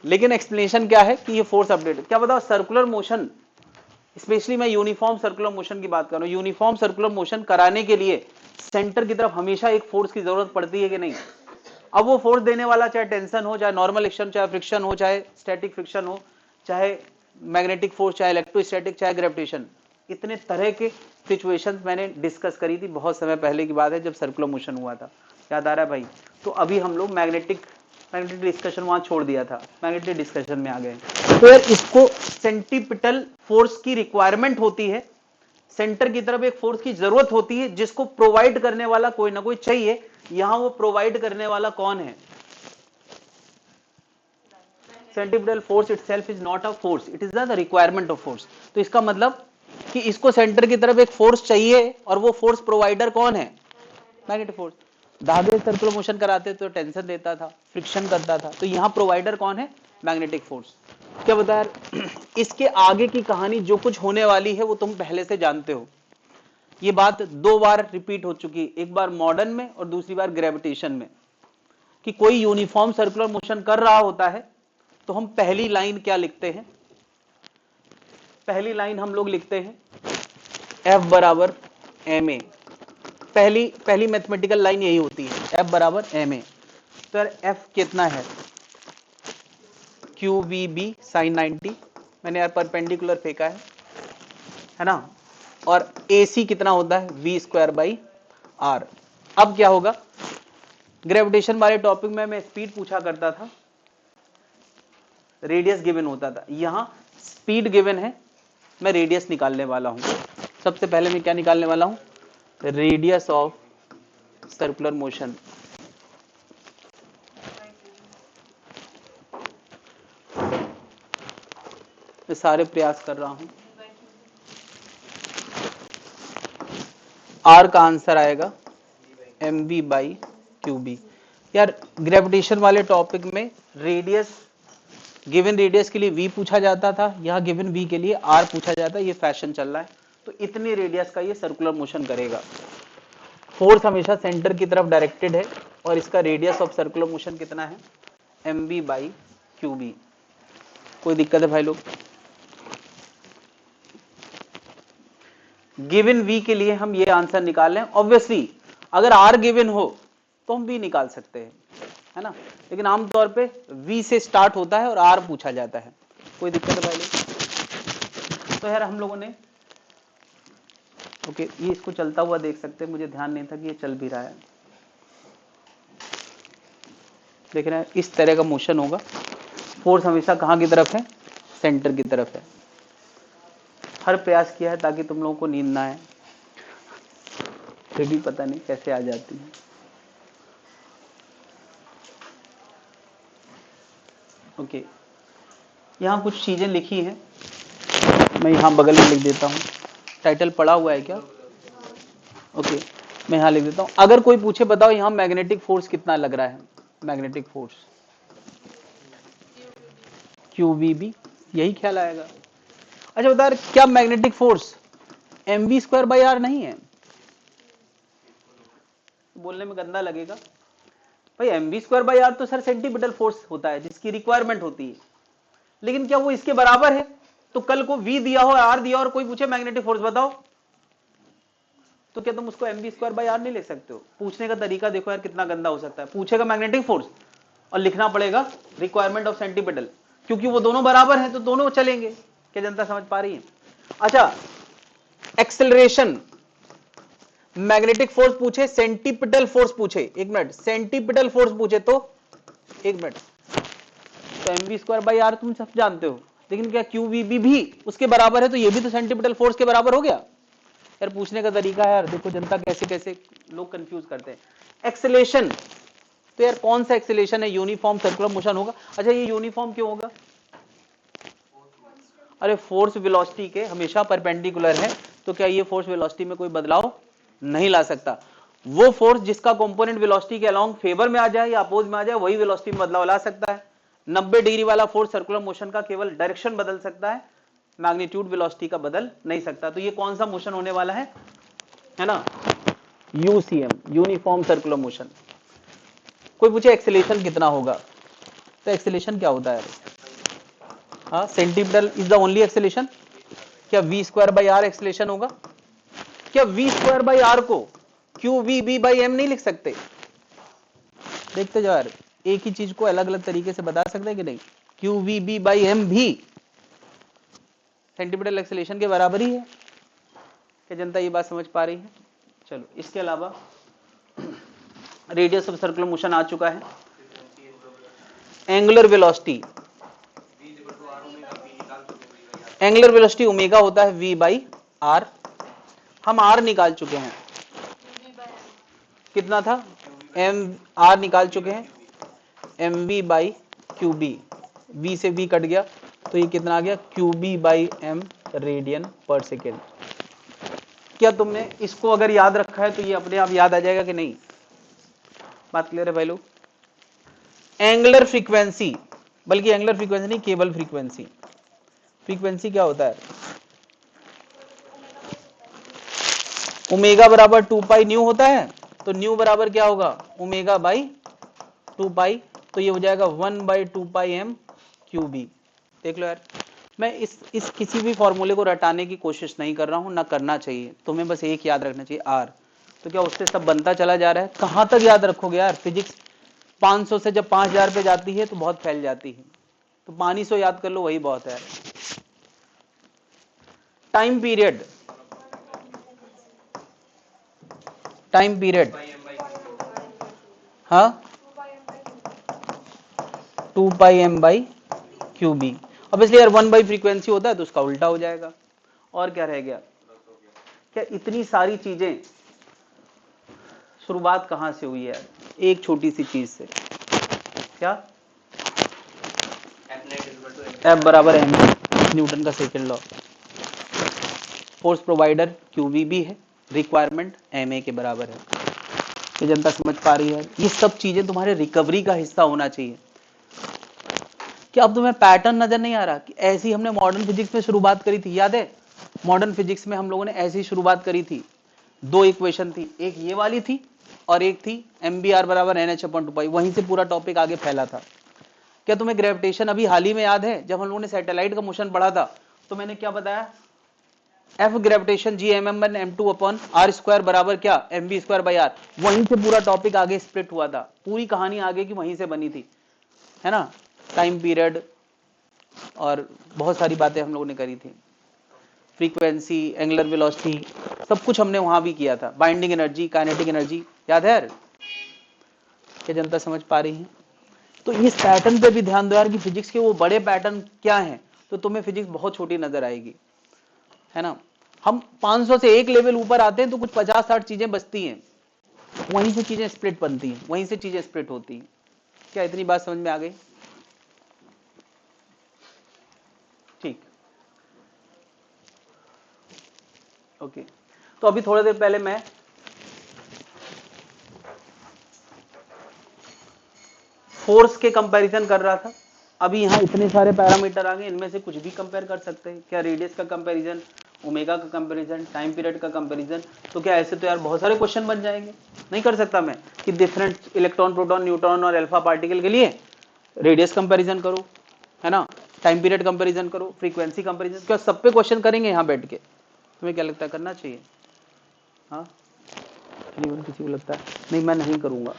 लेकिन एक्सप्लेनेशन क्या है कि ये फोर्स अपडेट, क्या बताओ सर्कुलर मोशन, स्पेशली मैं यूनिफॉर्म सर्कुलर मोशन की बात कर रहा हूं, यूनिफॉर्म सर्कुलर मोशन कराने के लिए सेंटर की तरफ हमेशा एक फोर्स की जरूरत पड़ती है कि नहीं? अब वो फोर्स देने वाला चाहे टेंशन हो, चाहे नॉर्मल एक्शन, चाहे फ्रिक्शन हो, चाहे स्टैटिक फ्रिक्शन हो, चाहे मैग्नेटिक फोर्स, चाहे इलेक्ट्रोस्टैटिक, चाहे ग्रेविटेशन, इतने तरह के सिचुएशंस मैंने डिस्कस करी थी, बहुत समय पहले की बात है जब सर्कुलर मोशन हुआ था, याद आ रहा है भाई? तो अभी हम लोग मैग्नेटिक डिस्कशन वहां छोड़ दिया था, मैग्नेटिक डिस्कशन में आ गए। तो यार इसको सेंटीपिटल फोर्स की रिक्वायरमेंट होती है, सेंटर की तरफ एक फोर्स की जरूरत होती है जिसको प्रोवाइड करने वाला कोई ना कोई चाहिए। यहां वो प्रोवाइड करने वाला कौन है? Centripetal force itself is not a force, it is the requirement of force. तो इसका मतलब कि इसको सेंटर की तरफ एक फोर्स चाहिए और वो फोर्स प्रोवाइडर कौन है? Magnetic force. धागे सर्कुलर मोशन कराते तो टेंशन देता था, फ्रिक्शन करता था, तो यहां प्रोवाइडर कौन है? Magnetic force. क्या बता यार, इसके आगे की कहानी जो कुछ होने वाली है वो तुम पहले से जानते हो। ये बात दो बार रिपीट हो चुकी है, एक बार मॉडर्न में और दूसरी बार ग्रेविटेशन में, कि कोई यूनिफॉर्म सर्कुलर मोशन कर रहा होता है तो हम पहली लाइन क्या लिखते हैं? पहली लाइन हम लोग लिखते हैं F बराबर ma। पहली मैथमेटिकल लाइन यही होती है, F बराबर ma। तो यार F कितना है? QVB sin 90, मैंने यार परपेंडिकुलर फेंका है ना? और AC कितना होता है? V square by R। अब क्या होगा? ग्रेविटेशन वाले टॉपिक में मैं स्पीड पूछा करता था, रेडियस गिवन होता था, यहां स्पीड गिवन है, मैं रेडियस निकालने वाला हूं। सबसे पहले मैं क्या निकालने वाला हूं? Radius of circular motion. मैं सारे प्रयास कर रहा हूं। आर का आंसर आएगा mv बाई क्यूबी। यार ग्रेविटेशन वाले टॉपिक में रेडियस, गिवन रेडियस के लिए v पूछा जाता था, यहां गिवन v के लिए r पूछा जाता है, ये फैशन चल रहा है। तो इतनी रेडियस का ये सर्कुलर मोशन करेगा, फोर्स हमेशा सेंटर की तरफ डायरेक्टेड है और इसका रेडियस ऑफ सर्कुलर मोशन कितना है? mv by QB. कोई दिक्कत है भाई लोग? गिवन v के लिए हम ये आंसर निकाल लें, ऑब्वियसली अगर r गिवन हो तो हम v निकाल सकते हैं, है ना? लेकिन आमतौर पे v से स्टार्ट होता है और r पूछा जाता है। कोई दिक्कत है भाई? तो यार हम लोगों ने ओके ये इसको चलता हुआ देख सकते हैं, मुझे ध्यान नहीं था कि ये चल भी रहा है। देख रहे हैं इस तरह का मोशन होगा, फोर्स हमेशा कहाँ की तरफ है? सेंटर की तरफ है। हर प्रयास किया है ताकि तुम लोगों को नींद ना आए, फिर भी पता नहीं कैसे आ जाती है। ओके यहाँ कुछ चीजें लिखी हैं, मैं यहाँ बगल में लिख देता हूँ। टाइटल पढ़ा हुआ है क्या? ओके मैं यहाँ लिख देता हूँ। अगर कोई पूछे बताओ यहाँ मैग्नेटिक फोर्स कितना लग रहा है? मैग्नेटिक फोर्स QVB, यही ख्याल आएगा। अच्छा बता क्या मैग्नेटिक फोर्स mv²/r नहीं है? बोलने में गंदा लगेगा भाई, mv²/r तो सर सेंटीमीटर फोर्स होता है जिसकी रिक्वायरमेंट होती है, लेकिन क्या वो इसके बराबर है? तो कल को v दिया हो, r दिया हो और कोई पूछे मैग्नेटिक फोर्स बताओ, तो क्या तुम उसको mv²/r नहीं लिख सकते हो? पूछने का तरीका देखो यार कितना गंदा हो सकता है। पूछेगा मैग्नेटिक फोर्स और लिखना पड़ेगा रिक्वायरमेंट ऑफ सेंटीमीटर, क्योंकि वो दोनों बराबर हैं तो दोनों चलेंगे। क्या जनता समझ पा रही है? अच्छा एक्सेलरेशन, मैग्नेटिक फोर्स पूछे, सेंटीपिटल फोर्स पूछे, एक मिनट, सेंटीपिटल फोर्स पूछे तो एक मिनट, तो mv²/r तुम सब जानते हो, लेकिन क्या QVB भी उसके बराबर है? तो ये भी तो सेंटीपिटल फोर्स के बराबर हो गया। यार पूछने का तरीका है यार, देखो जनता कैसे कैसे लोग कंफ्यूज करते हैं। एक्सेलेरेशन, तो यार कौन सा एक्सेलेरेशन है? यूनिफॉर्म सर्कुलर मोशन होगा। अच्छा ये यूनिफॉर्म क्यों होगा? अरे फोर्स वेलोसिटी के हमेशा परपेंडिकुलर है, तो क्या ये फोर्स वेलोसिटी में कोई बदलाव नहीं ला सकता? वो फोर्स जिसका कंपोनेंट वेलोसिटी के अलोंग फेवर में आ जाए या अपोज में आ जाए, वही वेलोसिटी में बदलाव ला सकता है। 90 डिग्री वाला फोर्स सर्कुलर मोशन का केवल डायरेक्शन बदल सकता है, मैग्नीट्यूड वेलोसिटी का बदल नहीं सकता। तो ये कौन सा मोशन होने वाला है ना? UCM, uniform circular motion. कोई पूछे एक्सेलेरेशन कितना होगा, तो एक्सेलेरेशन क्या होता है? हाँ centimetre is the only acceleration. क्या v²/r एक्सेलेरेशन होगा? क्या v²/r को QVB/m नहीं लिख सकते? देखते जाओ यार, एक ही चीज को अलग अलग तरीके से बता सकते हैं कि नहीं? QVB/m भी सेंटीमीटर एक्सेलेरेशन के बराबर ही है। क्या जनता ये बात समझ पा रही है? चलो इसके अलावा रेडियस ऑफ सर्कुलर मोशन आ चुका है। Angular velocity, angular velocity omega होता है v/r, हम r निकाल चुके हैं, कितना था? r निकाल चुके हैं, mv/qb, v से v कट गया तो ये कितना आ गया? qb/m रेडियन पर सेकेंड। क्या तुमने इसको अगर याद रखा है तो ये अपने आप याद आ जाएगा कि नहीं? बात क्लियर है भाई लोग? एंगुलर फ्रीक्वेंसी, बल्कि एंगुलर फ्रीक्वेंसी नहीं, केवल फ्रीक्वेंसी। फ्रीक्वेंसी क्या होता है? ओमेगा बराबर 2 न्यू होता है, तो न्यू बराबर क्या होगा? ओमेगा/2 तो ये हो जाएगा 1/2 m/QB। देख लो यार, मैं इस किसी भी फॉर्मूले को रटाने की कोशिश नहीं कर रहा हूं, ना करना चाहिए। तुम्हें बस एक याद रखना चाहिए r, तो क्या उससे सब बनता चला जा रहा है? कहां तक याद रखोगे यार? फिजिक्स 500 से जब 5000 पे जाती है तो बहुत फैल जाती है, तो 500 याद कर लो वही बहुत है। टाइम पीरियड, टाइम पीरियड, हाँ 2πm/QB। अब इसलिए यार 1 बाई फ्रीक्वेंसी होता है तो उसका उल्टा हो जाएगा। और क्या रह गया? क्या इतनी सारी चीजें, शुरुआत कहां से हुई है? एक छोटी सी चीज से। क्या? F बराबर m, न्यूटन का second law. Force provider QVB है, रिक्वायरमेंट ma के बराबर है। ये जनता समझ पा रही है? ये सब चीजें तुम्हारे रिकवरी का हिस्सा होना चाहिए। क्या अब तुम्हें पैटर्न नजर नहीं आ रहा कि ऐसी हमने मॉडर्न फिजिक्स में शुरुआत करी थी? याद है मॉडर्न फिजिक्स में हम लोगों ने ऐसी शुरुआत करी थी, दो इक्वेशन थी, एक ये वाली थी और एक थी mvr बराबर nh/2π, वहीं से पूरा टॉपिक आगे फैला था। क्या तुम्हें ग्रेविटेशन अभी हाल ही में याद है? जब हम लोगों ने सैटेलाइट का मोशन पढ़ा था तो मैंने क्या बताया? F ग्रेविटेशन G(m(m)(m)2/r² बराबर क्या? mv²/r। वहीं से पूरा टॉपिक आगे स्प्लिट हुआ था, पूरी कहानी आगे की वहीं से बनी थी, है ना? टाइम पीरियड, और बहुत सारी बातें हम लोगों ने करी थी, फ्रीक्वेंसी, एंगुलर वेलोसिटी, सब कुछ हमने वहां भी किया था, बाइंडिंग एनर्जी, काइनेटिक एनर्जी, याद है यार? क्या जनता समझ पा रही है? तो इस पैटर्न पे भी ध्यान दो यार कि फिजिक्स के वो बड़े पैटर्न क्या हैं, तो तुम्हें फिजिक्स बहुत छोटी नजर आएगी, है ना? हम 500 से एक लेवल ऊपर आते हैं तो कुछ 50-60 चीजें बचती हैं, वहीं से चीजें स्प्लिट बनती हैं, वहीं से चीजें स्प्लिट होती हैं। क्या इतनी बात समझ में आ गई? ठीक, ओके। तो अभी थोड़ी देर पहले मैं फोर्स के कंपैरिजन कर रहा था। अभी यहाँ इतने सारे पैरामीटर आ गए, इनमें से कुछ भी कंपेयर कर सकते हैं क्या? रेडियस का कंपैरिजन, ओमेगा का कंपैरिजन, टाइम पीरियड का कंपैरिजन, तो क्या ऐसे तो यार बहुत सारे क्वेश्चन बन जाएंगे। नहीं कर सकता मैं कि डिफरेंट इलेक्ट्रॉन, प्रोटॉन, न्यूट्रॉन और अल्फा पार्टिकल के लिए रेडियस कंपैरिजन करो, है ना, टाइम पीरियड कंपैरिजन करो, फ्रीक्वेंसी कंपैरिजन, क्या सब पे क्वेश्चन करेंगे यहाँ बैठ के? तुम्हें क्या लगता है करना चाहिए? हाँ, किसी को लगता है नहीं मैं नहीं करूंगा?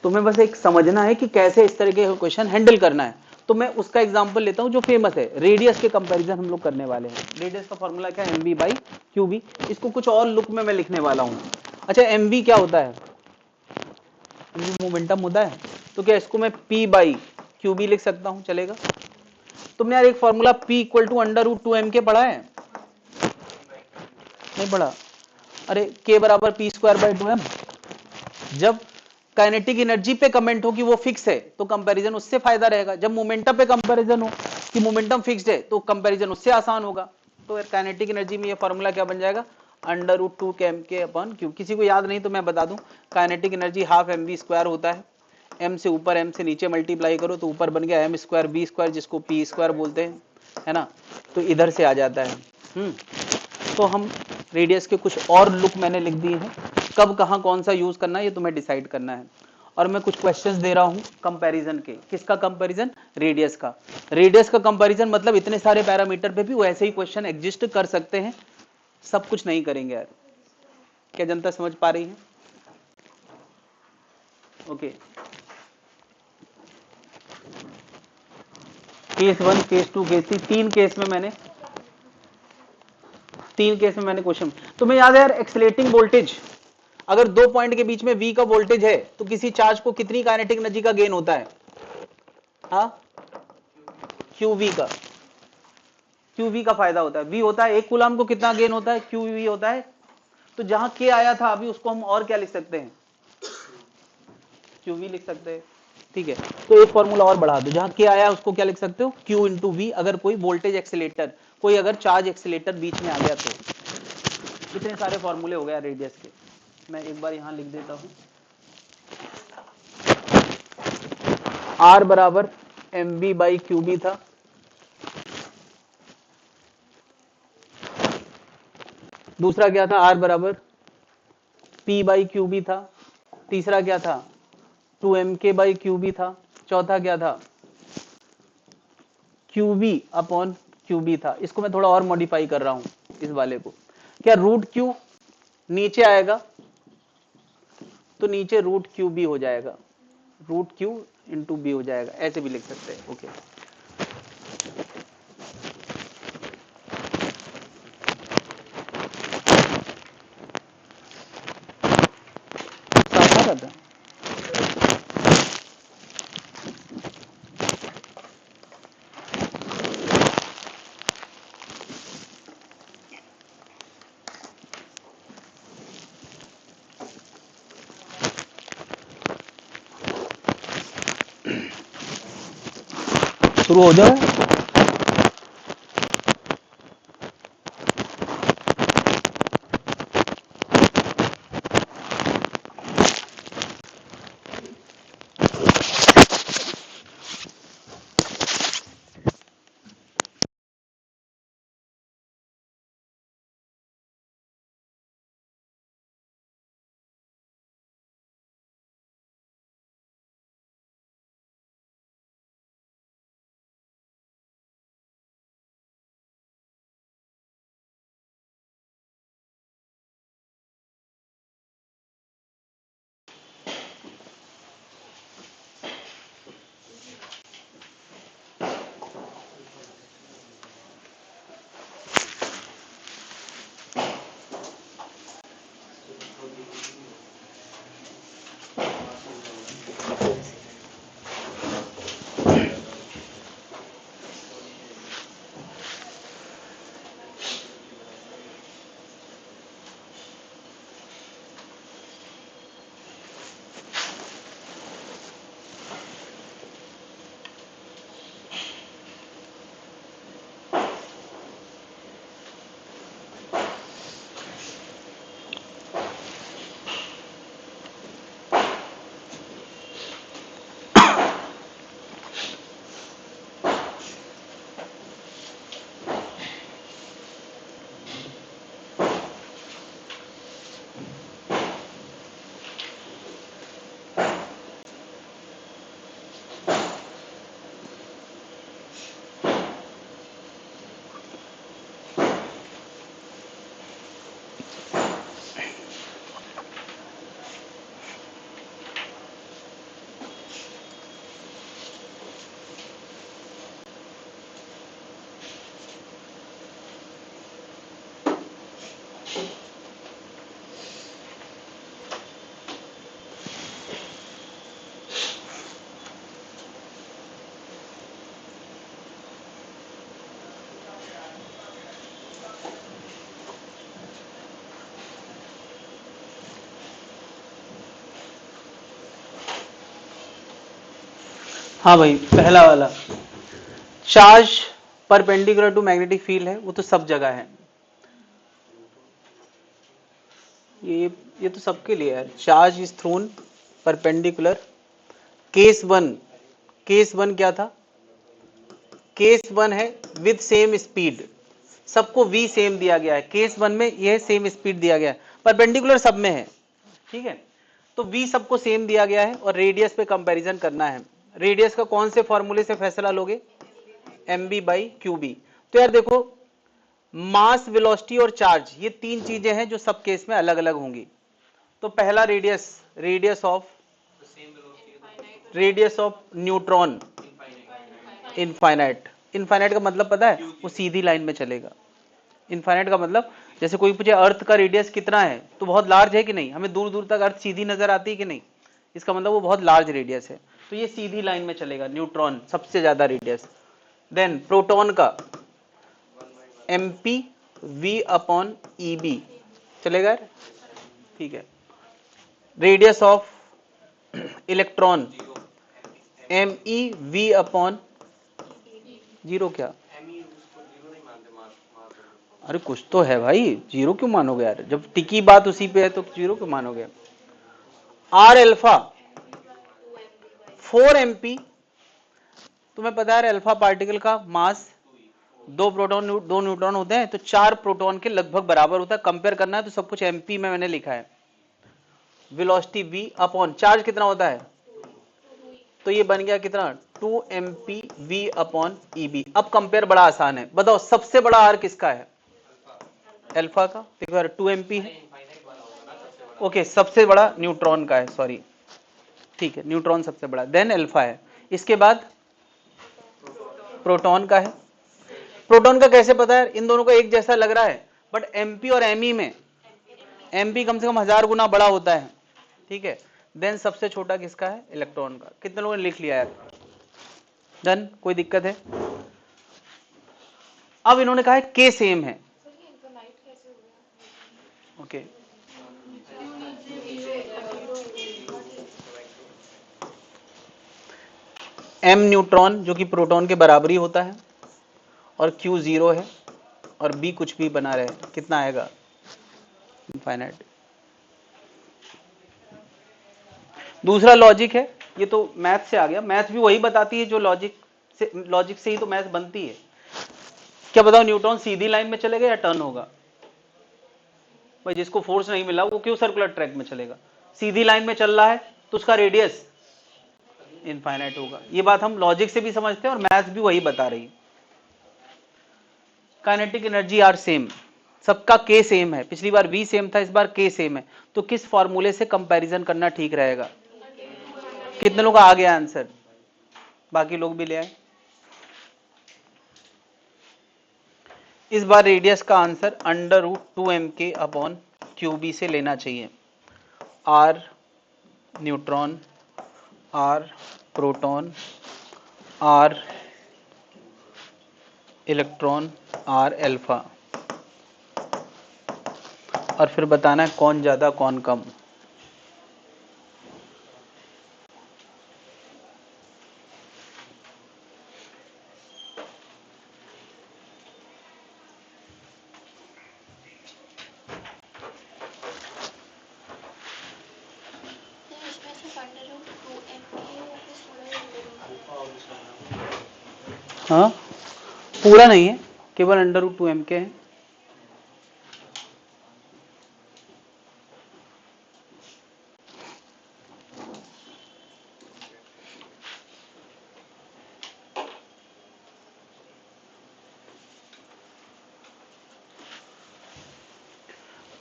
तुम्हें बस एक समझना है कि कैसे इस तरह के क्वेश्चन हैंडल करना है। तो मैं उसका एग्जांपल लेता हूं जो फेमस है, रेडियस के कंपैरिजन हम लोग करने वाले हैं। रेडियस का फॉर्मूला क्या है? mv by QB. इसको कुछ और लुक में मैं लिखने वाला हूं। अच्छा, mv क्या होता है? mv मोमेंटम होता है, तो क्या इसको मैं p बाई क्यूबी लिख सकता हूं? चलेगा? तुमने यार एक formula p equal to under root 2m के पढ़ा है? नहीं पढ़ा? अरे k बराबर पी स्क्वायर बाई 2m। जब काइनेटिक एनर्जी पे कमेंट हो कि वो फिक्स है तो कंपैरिजन उससे फायदा रहेगा, जब मोमेंटम पे कंपैरिजन हो कि मोमेंटम फिक्स्ड है तो कंपैरिजन उससे आसान होगा। तो काइनेटिक एनर्जी में ये फॉर्मूला क्या बन जाएगा? अंडर रूट 2 के एम के अपॉन क्यू। किसी को याद नहीं तो मैं बता दूं, kinetic energy half M V square होता है, एम से ऊपर एम से नीचे मल्टीप्लाई करो तो ऊपर बन गया एम स्क्वायर बी स्क्वायर, जिसको पी स्क्वायर बोलते हैं, है ना? तो इधर से आ जाता है। तो हम रेडियस के कुछ और लुक मैंने लिख दिए हैं, कब कहां कौन सा यूज करना है ये तुम्हें डिसाइड करना है। और मैं कुछ क्वेश्चंस दे रहा हूं कंपैरिजन के। किसका कंपैरिजन? रेडियस का। रेडियस का कंपैरिजन मतलब इतने सारे पैरामीटर पे भी वैसे ही क्वेश्चन एग्जिस्ट कर सकते हैं, सब कुछ नहीं करेंगे यार। क्या जनता समझ पा रही है? ओके, केस 1, केस 2, केस 3, तीन केस में मैंने क्वेश्चन। तुम्हें याद है यार, एक्सीलरेटिंग वोल्टेज, अगर दो पॉइंट के बीच में v का वोल्टेज है तो किसी चार्ज को कितनी काइनेटिक एनर्जी का गेन होता है? हाँ, qv का। qv का फायदा होता है, v होता है 1 कूलम को कितना गेन होता है? qv होता है। तो जहां k आया था अभी उसको हम और क्या लिख सकते हैं? qv लिख सकते हैं। ठीक है, तो एक फॉर्मूला और बढ़ा दो, जहां k आया उसको क्या लिख सकते हो? q into V. अगर कोई वोल्टेज एक्सीलेटर, कोई अगर चार्ज एक्सीलेटर बीच में आ गया तो। इतने सारे फॉर्मूले हो गए रेडियस के। मैं एक बार यहां लिख देता हूं, R बराबर M B by Q B था, दूसरा क्या था? R बराबर P बाई क्यू बी था, तीसरा क्या था? 2mk बाई क्यू बी था, चौथा क्या था? Q B upon Q B था। इसको मैं थोड़ा और मॉडिफाई कर रहा हूं इस वाले को। क्या रूट क्यू नीचे आएगा तो नीचे रूट क्यू बी हो जाएगा, रूट क्यू इंटू बी हो जाएगा, ऐसे भी लिख सकते हैं। ओके, समझा था? शुरू हो जाए। हाँ भाई, पहला वाला charge perpendicular to magnetic field है, वो तो सब जगह है। ये तो सबके लिए है। Charge is throne perpendicular. Case one क्या था? केस वन है विद सेम स्पीड, सबको v सेम दिया गया है। केस वन में यह सेम स्पीड दिया गया है, परपेंडिकुलर सब में है, ठीक है। तो v सबको सेम दिया गया है और रेडियस पे कंपैरिजन करना है। रेडियस का कौन से फॉर्मूले से फैसला लोगे? mb/qb। तो यार देखो, मास, वेलोसिटी और चार्ज, ये तीन चीजें हैं जो सब केस में अलग अलग होंगी। तो पहला radius of neutron infinite. Infinite का मतलब पता है? वो सीधी लाइन में चलेगा। इनफाइनाइट का मतलब, जैसे कोई पूछे अर्थ का रेडियस कितना है, तो बहुत लार्ज है कि नहीं, हमें दूर दूर तक अर्थ सीधी नजर आती है कि नहीं, इसका मतलब वो बहुत लार्ज रेडियस है। तो ये सीधी लाइन में चलेगा, न्यूट्रॉन सबसे ज्यादा रेडियस। देन प्रोटॉन का mp/v/eb चलेगा, ठीक है। रेडियस ऑफ इलेक्ट्रॉन me/v/0 क्या? अरे कुछ तो है भाई, जीरो क्यों मानोगे यार? जब टिकी बात उसी पे है तो जीरो क्यों मानोगे? R alpha 4 mp। तुम्हें पता है अल्फा पार्टिकल का मास, दो प्रोटॉन दो न्यूट्रॉन होते हैं, तो 4 प्रोटॉन के लगभग बराबर होता है। कंपेयर करना है तो सब कुछ एमपी में मैंने लिखा है। वेलोसिटी v/, चार्ज कितना होता है? तो ये बन गया कितना? 2mp/v/eb। अब कंपेयर बड़ा आसान है, बताओ सबसे बड़ा आर किसका है? अल्फा का। देखो यार 2mp है, ओके, सबसे बड़ा न्यूट्रॉन का है, सॉरी, ठीक है, न्यूट्रॉन सबसे बड़ा, देन अल्फा है, इसके बाद प्रोटॉन का है। प्रोटॉन का कैसे पता है? इन दोनों का एक जैसा लग रहा है, बट एमपी और एमई में एमपी कम से कम 1000 गुना बड़ा होता है, ठीक है। देन सबसे छोटा किसका है? इलेक्ट्रॉन का। कितने लोगों ने लिख लिया यार? डन, कोई दिक्कत है? अब इन्होंने कहा है के सेम है, ओके। एम न्यूट्रॉन जो कि प्रोटॉन के बराबरी होता है, और क्यू 0 है, और बी कुछ भी बना रहे, कितना आएगा? इनफाइनाइट। दूसरा लॉजिक है, ये तो मैथ से आ गया, मैथ भी वही बताती है जो लॉजिक से ही तो मैथ बनती है। क्या बताओ, न्यूट्रॉन सीधी लाइन में चलेगा या टर्न होगा? भाई जिसको फोर्स नहीं मिला वो क्यों सर्कुलर ट्रैक में चलेगा? सीधी लाइन में चल रहा है तो उसका रेडियस इनफाइनाइट होगा। ये बात हम लॉजिक से भी समझते हैं और मैथ भी वही बता रही है। काइनेटिक एनर्जी आर सेम, सबका के सेम है। पिछली बार वी सेम था, इस बार के सेम है। तो किस फॉर्मूले से कंपैरिजन करना ठीक रहेगा? कितने लोग आ गया आंसर? बाकी लोग भी ले आए। इस बार रेडियस का आंसर √2mk/qb से लेना चाहिए। R neutron, R proton, R electron, R alpha, और फिर बताना है कौन ज्यादा कौन कम। हाँ, पूरा नहीं है, केवल √2mk है।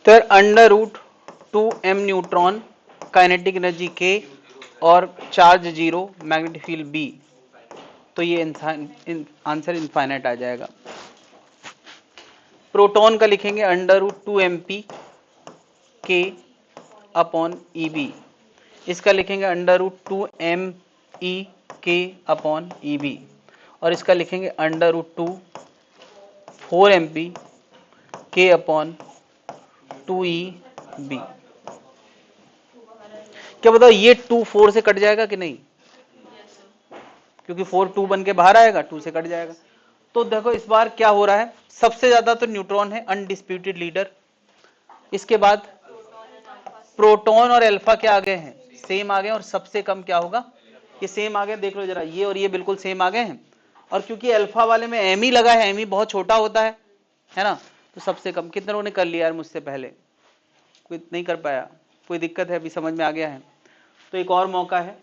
तो under root 2m neutron, kinetic energy k और चार्ज 0, मैग्नेटिक फील्ड B। तो ये आंसर इनफाइनाइट आ जाएगा। प्रोटॉन का लिखेंगे under root 2mp k upon EB। इसका लिखेंगे under root 2me k upon EB। और इसका लिखेंगे under root 2 4mp k upon 2EB। क्या बताओ ये 2 4 से कट जाएगा कि नहीं? क्योंकि 4 2 बन के बाहर आएगा, 2 से कट जाएगा। तो देखो इस बार क्या हो रहा है, सबसे ज्यादा तो न्यूट्रॉन है, अनडिस्प्यूटेड लीडर। इसके बाद प्रोटॉन और अल्फा क्या आ गए हैं, सेम आ गए। और सबसे कम क्या होगा, ये सेम आ गए। देख लो जरा, ये और ये बिल्कुल सेम आ गए हैं। और क्योंकि अल्फा वाले में एम ही लगा है, एम ही बहुत छोटा होता है ना, तो सबसे कम। कितने लोगों ने कर लिया यार मुझसे पहले? कोई नहीं कर पाया? कोई दिक्कत है? अभी समझ में आ गया है? तो एक और मौका है।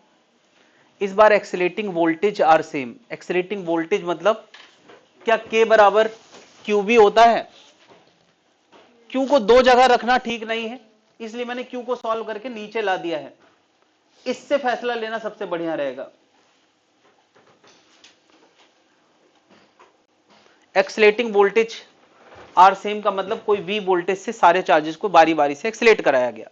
इस बार accelerating voltage are same. Accelerating voltage मतलब क्या K बराबर QB होता है? Q को दो जगह रखना ठीक नहीं है, इसलिए मैंने Q को सॉल्व करके नीचे ला दिया है। इससे फैसला लेना सबसे बढ़िया रहेगा। एक्सीलरेटिंग वोल्टेज आर सेम का मतलब कोई V वोल्टेज से सारे चार्जेस को बारी बारी से एक्सीलरेट कराया गया।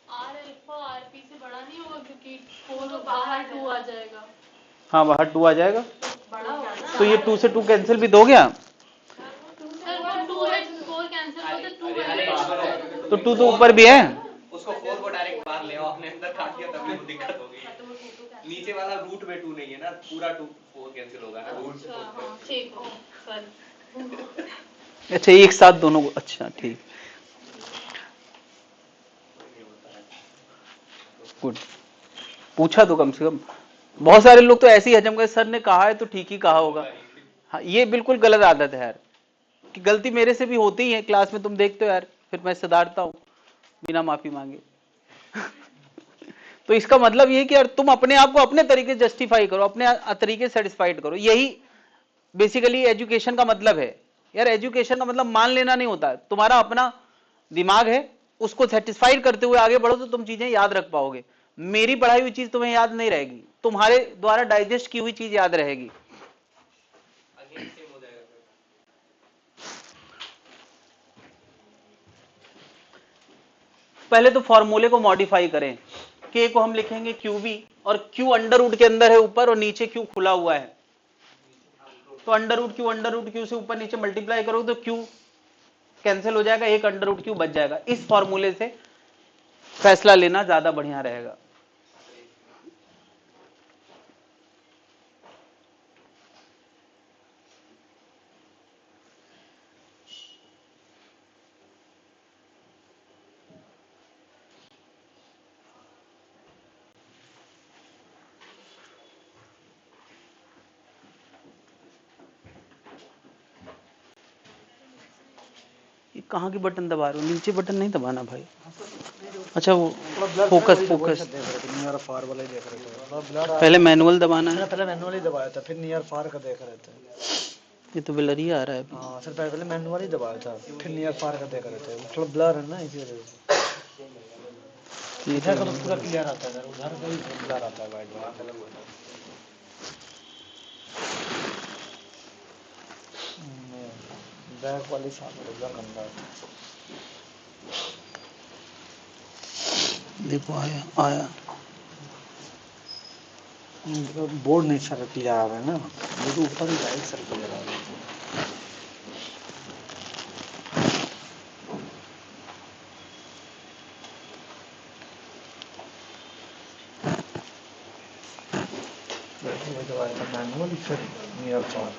आर अल्फा आरपी से बड़ा नहीं होगा, क्योंकि 4 तो बाहर 2 आ जाएगा। हाँ बाहर 2 आ जाएगा, बड़ा होगा ना। तो ये 2 से 2 कैंसिल भी दोगे आप? सर वो 2 है, 4 कैंसिल होता है, 2 है। तो 2 तो ऊपर भी है। उसको 4 को डायरेक्ट बाहर ले आओ, आपने अंदर काट दिया तब भी दिक्कत होगी। नीचे वाला रूट में 2 नहीं है ना, पूरा 2 4 कैंसिल होगा ना रूट। हां ठीक हो सॉरी। अच्छा एक साथ दोनों को, अच्छा ठीक, गुड। पूछा तो कम से कम। बहुत सारे लोग तो ऐसे ही हजम कर, सर ने कहा है तो ठीक ही कहा होगा। हाँ ये बिल्कुल गलत आदत है यार, कि गलती मेरे से भी होती ही है क्लास में, तुम देखते हो यार, फिर मैं सुधारता हूँ बिना माफी मांगे। तो इसका मतलब ये कि यार तुम अपने आप को अपने तरीके से जस्टिफाई करो, अपने तरीके से सेटिस्फाइड करो। यही बेसिकली एजुकेशन का मतलब है यार। एजुकेशन का मतलब मान लेना नहीं होता, तुम्हारा अपना दिमाग है, उसको सेटिस्फाइड करते हुए आगे बढ़ो तो तुम चीजें याद रख पाओगे। मेरी पढ़ाई हुई चीज तुम्हें याद नहीं रहेगी, तुम्हारे द्वारा डाइजेस्ट की हुई चीज याद रहेगी। पहले तो फॉर्मूले को मॉडिफाई करें। K को हम लिखेंगे QB, और Q अंडर रूट के अंदर है ऊपर, और नीचे Q खुला हुआ है। तो अंडर रूट Q से ऊपर नीचे मल्टीप्लाई करोगे तो Q कैंसिल हो जाएगा, एक अंडर रूट Q बच जाएगा। इस फॉर्मूले से फैसला लेना ज्यादा बढ़िया रहेगा। ये कहाँ की बटन दबा रहे हो? नीचे बटन नहीं दबाना भाई। अच्छा वो फोकस फोकस, नियर फार वाला ही देख रहे थे। पहले मैनुअल दबाना है। पहले मैनुअली दबाया था, फिर नियर फार का देख रहे थे। ये तो ब्लर ही आ रहा है अभी। हाँ सर, पहले मैनुअली दबाया था, फिर नियर फार का देख रहे थे। थोड़ा ब्लर है ना इसी वजह से। इधर का तो पूरा क्लियर आता है सर, उधर का ही ब्लर आता है वाइट वाला। बैक वाली साफ है, उधर गंदा आता है। देखो आया आया, बोर्ड नहीं सर क्लियर आ रहा है ना, ये तो ऊपर ही राइट सर क्लियर आ रहा है। मैनुअल फिर नियर फार।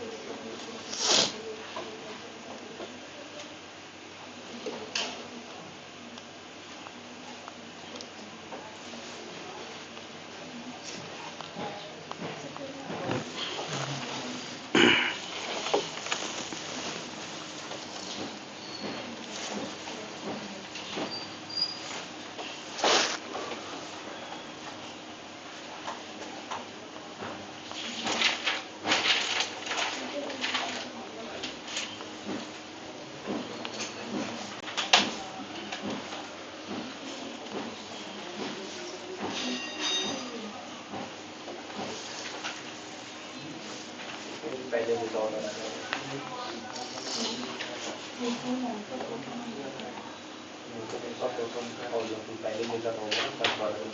पहले देखा होगा फर्स्ट बार में।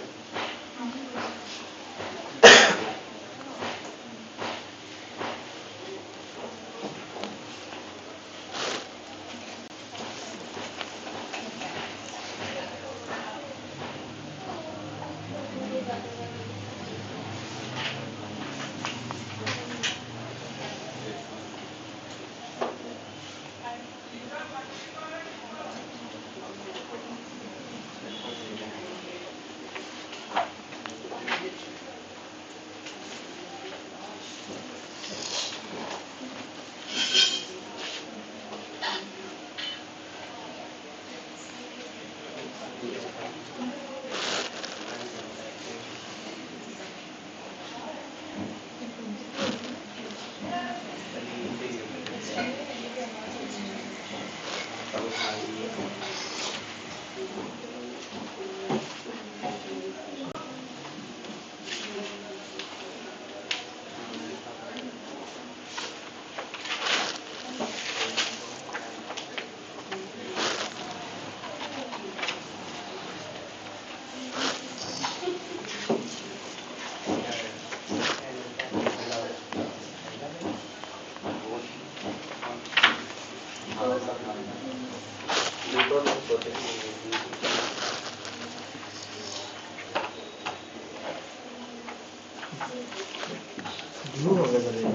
ब्लू हो गया सर ये।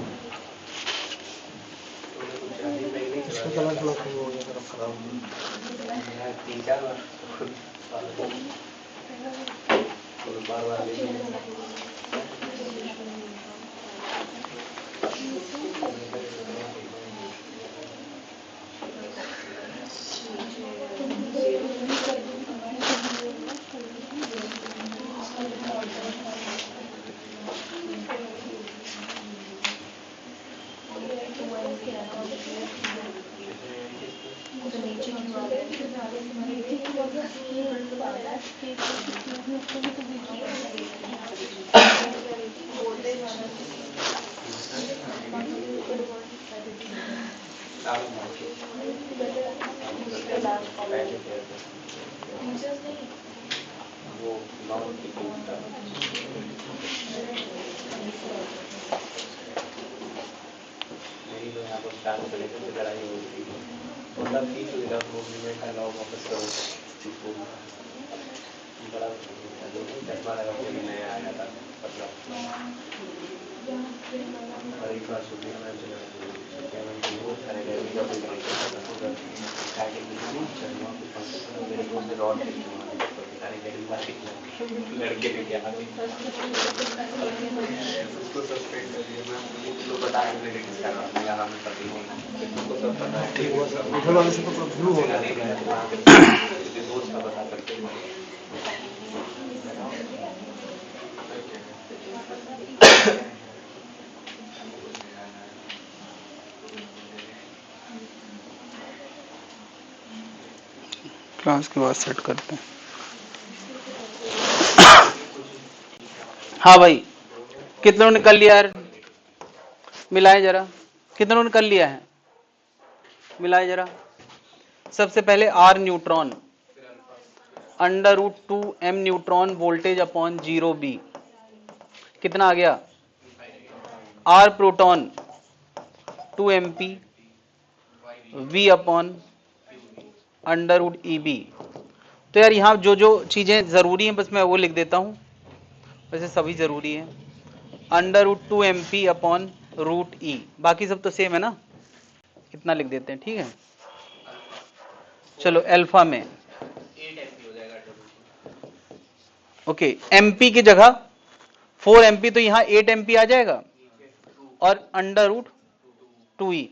इसका कलर थोड़ा खराब हो गया, तरफ खराब हो गया। 3-4 बार बार वो नॉर्मल नहीं तो यहाँ पर स्टार्ट करेंगे तो लड़ाई होती है मतलब ठीक हो गया मूवमेंट का नाम वापस करो इसको बड़ा चश्मा लगा के नया आया था मतलब और एक बार सुनिए मैं चला क्या मैं बहुत सारे गए जब भी मेरे दोस्त ने रॉड लड़के ने क्या उसको सस्पेंड कर दिया मैं पुलिस को बता रहा हूँ किस कारण मैं यहाँ में पति नहीं उसको सब पता है ठीक हुआ सर, उधर वाले से तो पूरा ब्लू हो गया। दोस्त का बता सकते हैं क्लास के बाद सेट करते हैं। हाँ भाई, कितनों ने कर लिया यार? मिलाए जरा, कितनों ने कर लिया है? मिलाए जरा। सबसे पहले R neutron √2m neutron voltage upon 0b कितना आ गया? R proton 2mp v upon √EB। तो यार यहाँ जो जो चीजें जरूरी हैं बस मैं वो लिख देता हूं, वैसे सभी जरूरी है। √2mp अपॉन √E, बाकी सब तो सेम है ना, इतना लिख देते हैं, ठीक है। चलो अल्फा में 8 MP हो जाएगा ओके, MP की जगह 4mp तो यहाँ 8mp आ जाएगा और √2E,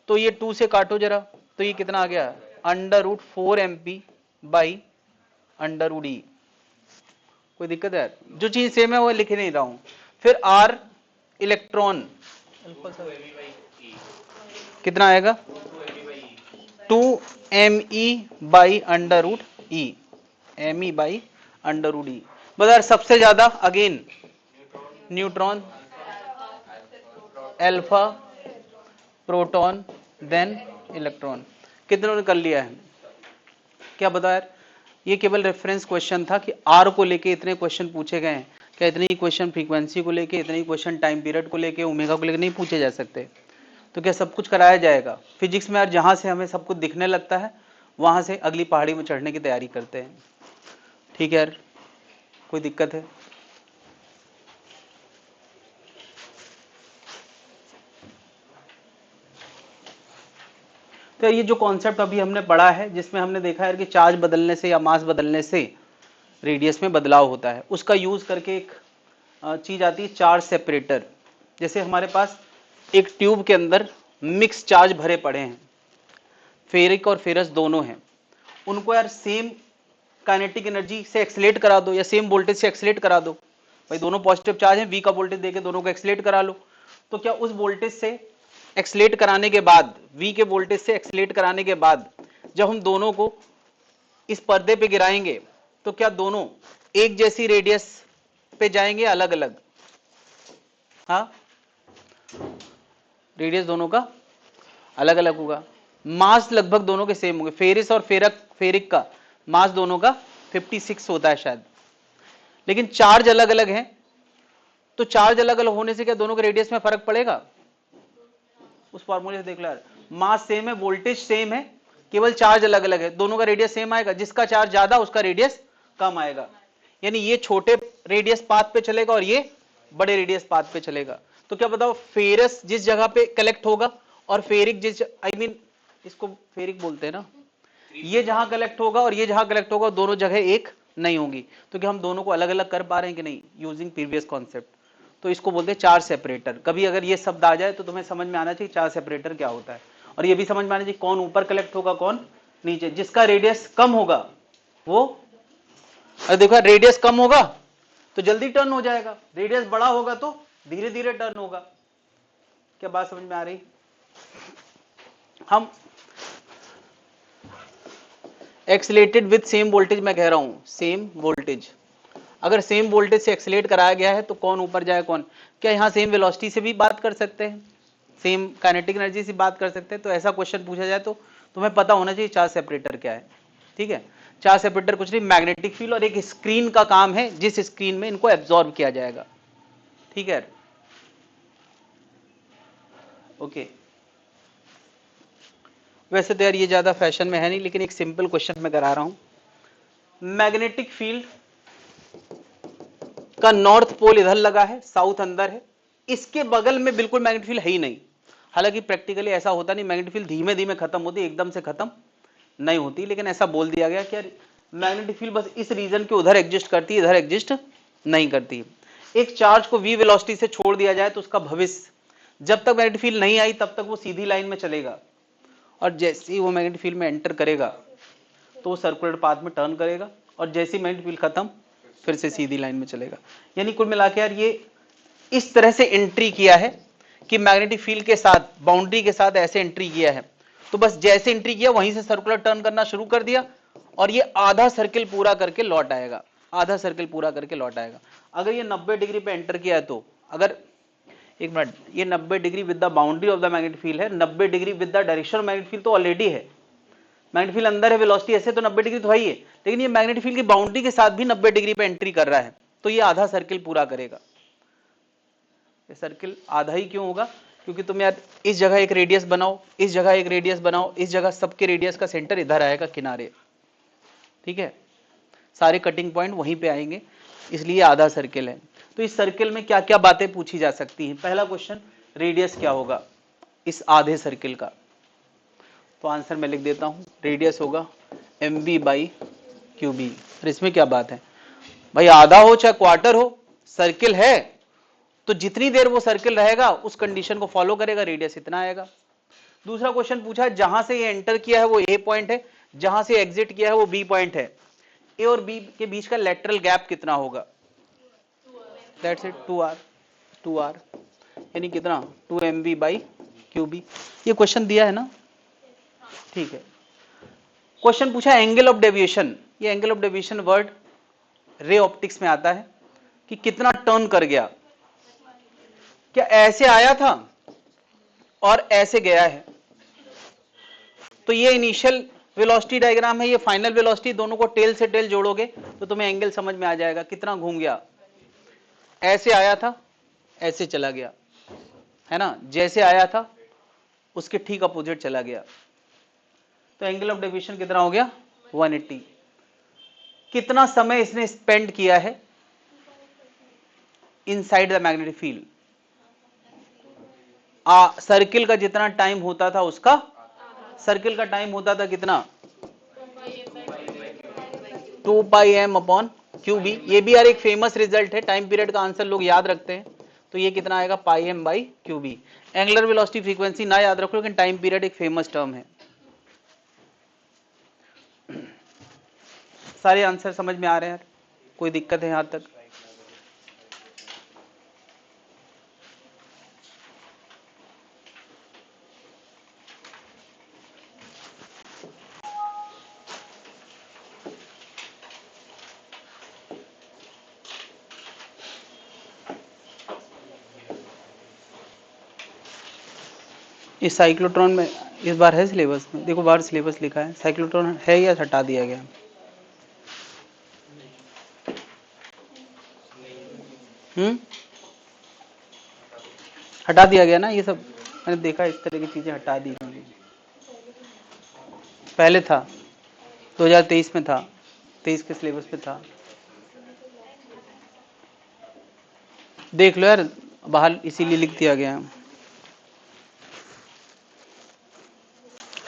तो ये 2 से काटो जरा, तो ये कितना आ गया? √4mp by √E। कोई दिक्कत है? जो चीज सेम है वो लिख नहीं रहा हूं। फिर R इलेक्ट्रॉन कितना आएगा? 2me by √E, me by √E। बता सबसे ज्यादा again neutron, alpha, proton, then electron. कितनों ने कर लिया है? क्या बता यार, ये केवल रेफरेंस क्वेश्चन था कि आर को लेके इतने क्वेश्चन पूछे गए हैं, क्या इतने ही क्वेश्चन फ्रीक्वेंसी को लेके, इतने ही क्वेश्चन टाइम पीरियड को लेके, ओमेगा को लेके नहीं पूछे जा सकते? तो क्या सब कुछ कराया जाएगा? फिजिक्स में यार जहां से हमें सब कुछ दिखने लगता है वहां से अगली पहाड़ी में चढ़ने की तैयारी करते हैं। ठीक है यार, कोई दिक्कत है? तो ये जो कॉन्सेप्ट अभी हमने पढ़ा है, जिसमें हमने देखा है कि चार्ज बदलने से या मास बदलने से रेडियस में बदलाव होता है, उसका यूज करके एक चीज आती है चार्ज सेपरेटर। जैसे हमारे पास एक ट्यूब के अंदर मिक्स चार्ज भरे पड़े हैं, फेरिक और फेरस दोनों हैं, उनको यार सेम काइनेटिक एनर्जी से एक्सीलेट करा दो या सेम वोल्टेज से एक्सीलेट करा दो। भाई दोनों पॉजिटिव चार्ज हैं, वी का वोल्टेज देके दोनों को एक्सीलेट करा लो। तो क्या उस वोल्टेज से एक्सीलेट कराने के बाद, वी के वोल्टेज से एक्सीलेट कराने के बाद जब हम दोनों को इस पर्दे पे गिराएंगे तो क्या दोनों एक जैसी रेडियस पे जाएंगे, अलग अलग? हाँ, रेडियस दोनों का अलग अलग होगा। मास लगभग दोनों के सेम होंगे। फेरिस और फेरिक का मास दोनों का 56 होता है शायद, लेकिन चार्ज अलग अलग है। तो चार्ज अलग अलग होने से क्या दोनों के रेडियस में फर्क पड़ेगा? उस फॉर्मूले से देख लो यार, मास सेम है, वोल्टेज सेम है, केवल चार्ज अलग अलग है, दोनों का रेडियस सेम आएगा। जिसका चार्ज ज्यादा उसका रेडियस कम आएगा, यानी ये छोटे रेडियस पाथ पे चलेगा और ये बड़े रेडियस पाथ पे चलेगा। तो क्या बताओ, फेरस जिस जगह पे कलेक्ट होगा और फेरिक जिस इसको फेरिक बोलते हैं ना, ये जहां कलेक्ट होगा और ये जहां कलेक्ट होगा, दोनों जगह एक नहीं होंगी। तो क्या हम दोनों को अलग अलग कर पा रहे हैं कि नहीं, यूजिंग प्रीवियस कॉन्सेप्ट? तो इसको बोलते हैं चार्ज सेपरेटर। कभी अगर ये शब्द आ जाए तो तुम्हें समझ में आना चाहिए चार्ज सेपरेटर क्या होता है, और ये भी समझ में आना चाहिए कौन ऊपर कलेक्ट होगा कौन नीचे। जिसका रेडियस कम होगा वो, अरे देखो रेडियस कम होगा तो जल्दी टर्न हो जाएगा, रेडियस बड़ा होगा तो धीरे धीरे टर्न होगा। क्या बात समझ में आ रही? हम एक्सीलेटेड विद सेम वोल्टेज, मैं कह रहा हूं सेम वोल्टेज, अगर सेम वोल्टेज से एक्सीलेट कराया गया है तो कौन ऊपर जाए कौन? क्या यहां सेम वेलोसिटी से भी बात कर सकते हैं, सेम काइनेटिक एनर्जी से बात कर सकते हैं? तो ऐसा क्वेश्चन पूछा जाए तो तुम्हें पता होना चाहिए चार्ज सेपरेटर क्या है। ठीक है, चार्ज सेपरेटर कुछ नहीं, मैग्नेटिक फील्ड और एक स्क्रीन का काम है, जिस स्क्रीन में इनको एब्जॉर्ब किया जाएगा। ठीक है, ओके। वैसे तो यार ये ज्यादा फैशन में है नहीं, लेकिन एक सिंपल क्वेश्चन मैं करा रहा हूं। मैग्नेटिक फील्ड का नॉर्थ पोल इधर लगा है, साउथ अंदर है, इसके बगल में बिल्कुल मैग्नेटिक फील्ड है ही नहीं। हालांकि प्रैक्टिकली ऐसा होता नहीं, मैग्नेटिक फील्ड धीमे धीमे खत्म होती, एकदम से खत्म नहीं होती, लेकिन ऐसा बोल दिया गया कि मैग्नेटिक फील्ड बस इस रीजन के उधर एग्जिस्ट करती है, इधर एग्जिस्ट नहीं करती। एक चार्ज को v वेलोसिटी से छोड़ दिया जाए तो उसका भविष्य, जब तक मैग्नेटिक फील्ड नहीं आई तब तक वो सीधी लाइन में चलेगा, और जैसे ही वो मैग्नेटिक फील्ड में एंटर करेगा तो वो सर्कुलर पाथ में टर्न करेगा, और जैसे ही मैग्नेटिक फील्ड खत्म फिर से सीधी लाइन में चलेगा। यानी कुल मिलाकर यार ये इस तरह से एंट्री किया है कि मैग्नेटिक फील्ड के साथ, बाउंड्री के साथ ऐसे एंट्री किया है, तो बस जैसे एंट्री किया वहीं से सर्कुलर टर्न करना शुरू कर दिया, और ये आधा सर्किल पूरा करके लौट आएगा, आधा सर्किल पूरा करके लौट आएगा। अगर ये 90 डिग्री पे एंटर किया है तो, अगर एक मिनट, ये 90 degree with the boundary of the magnetic field है, 90 degree with the direction of magnetic field तो ऑलरेडी है, मैग्नेटिक फील्ड अंदर है, वेलोसिटी ऐसे तो 90 डिग्री तो है ही है, लेकिन ये मैग्नेटिक फील्ड की बाउंड्री के साथ भी 90 डिग्री पे एंट्री कर रहा है, तो ये आधा सर्किल पूरा करेगा। ये सर्किल आधा ही क्यों होगा? क्योंकि तुम यार इस जगह एक रेडियस बनाओ, इस जगह एक रेडियस बनाओ, इस जगह सबके रेडियस का सेंटर इधर आएगा किनारे, ठीक है, सारे कटिंग पॉइंट वहीं पे आएंगे, इसलिए आधा सर्किल है। तो इस सर्किल में क्या क्या बातें पूछी जा सकती हैं? पहला क्वेश्चन, रेडियस क्या होगा इस आधे सर्किल का? तो आंसर मैं लिख देता हूं, रेडियस होगा mv/qb। और इसमें क्या बात है भाई, आधा हो चाहे क्वार्टर हो, सर्किल है तो जितनी देर वो सर्किल रहेगा उस कंडीशन को फॉलो करेगा, रेडियस इतना आएगा। दूसरा क्वेश्चन पूछा है, जहां से ये एंटर किया है वो ए पॉइंट है, जहां से एग्जिट किया है वो बी पॉइंट है, ए और बी के बीच का लेटरल गैप कितना होगा? दैट्स इट, 2r, यानी कितना, 2mv/qb। ये क्वेश्चन दिया है ना, ठीक है। क्वेश्चन पूछा एंगल ऑफ डेविएशन, ये angle of deviation word ray optics में आता है कि कितना टर्न कर गया, क्या ऐसे आया था और ऐसे गया है, तो ये इनिशियल वेलोसिटी डायग्राम है, ये फाइनल वेलोसिटी, दोनों को टेल से टेल जोड़ोगे तो तुम्हें एंगल समझ में आ जाएगा कितना घूम गया। ऐसे आया था, ऐसे चला गया, है ना, जैसे आया था उसके ठीक अपोजिट चला गया, तो एंगल ऑफ डेविएशन कितना हो गया 180। कितना समय इसने स्पेंड किया है inside the magnetic field? Circle का जितना टाइम होता था उसका, सर्किल का टाइम होता था कितना 2 pi M upon Q B. ये भी यार एक फेमस रिजल्ट है, टाइम पीरियड का आंसर लोग याद रखते हैं, तो ये कितना आएगा pi M by Q B. Angular velocity frequency ना याद रखो, लेकिन टाइम पीरियड एक फेमस टर्म है। सारे आंसर समझ में आ रहे हैं? कोई दिक्कत है यहां तक? इस साइक्लोट्रॉन में इस बार है सिलेबस में, देखो बाहर सिलेबस लिखा है, साइक्लोट्रॉन है या हटा दिया गया? हटा दिया गया ना, ये सब मैंने देखा, इस तरह की चीजें हटा दी गई। पहले था 2023 में था, 23 के सिलेबस पे था, देख लो यार, बाहर इसीलिए लिख दिया गया है।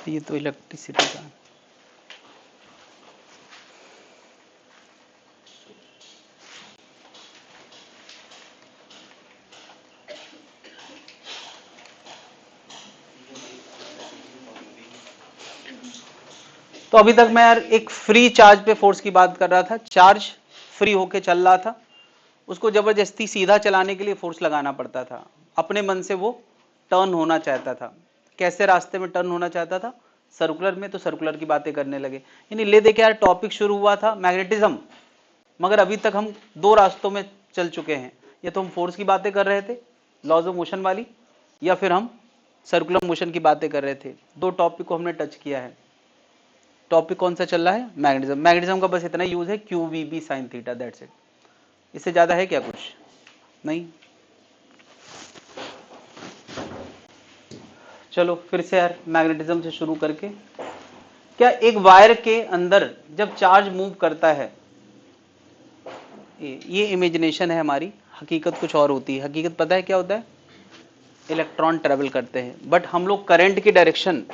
ये तो इलेक्ट्रिसिटी का, तो अभी तक मैं यार एक फ्री चार्ज पे फोर्स की बात कर रहा था। चार्ज फ्री होके चल रहा था, उसको जबरदस्ती सीधा चलाने के लिए फोर्स लगाना पड़ता था, अपने मन से वो टर्न होना चाहता था। कैसे रास्ते में टर्न होना चाहता था? सर्कुलर में, तो सर्कुलर की बातें करने लगे। यानी ले देखे यार, टॉपिक शुरू हुआ था मैग्नेटिज्म, मगर अभी तक हम दो रास्तों में चल चुके हैं। या तो हम फोर्स की बातें कर रहे थे, लॉज ऑफ मोशन वाली, या फिर हम सर्कुलर मोशन की बातें कर रहे थे। दो टॉपिक को हमने टच किया है। टॉपिक कौन सा चल रहा है? मैग्नेटिज्म। मैग्नेटिज्म का बस इतना यूज है, Q V B sine theta, that's it. इससे ज्यादा है क्या कुछ? नहीं। चलो फिर से यार मैग्नेटिज्म से शुरू करके, क्या एक वायर के अंदर जब चार्ज मूव करता है, ये इमेजिनेशन है हमारी, हकीकत कुछ और होती है। हकीकत पता है क्या होता है? इलेक्ट्रॉन ट्रेवल करते हैं, बट हम लोग करंट की डायरेक्शन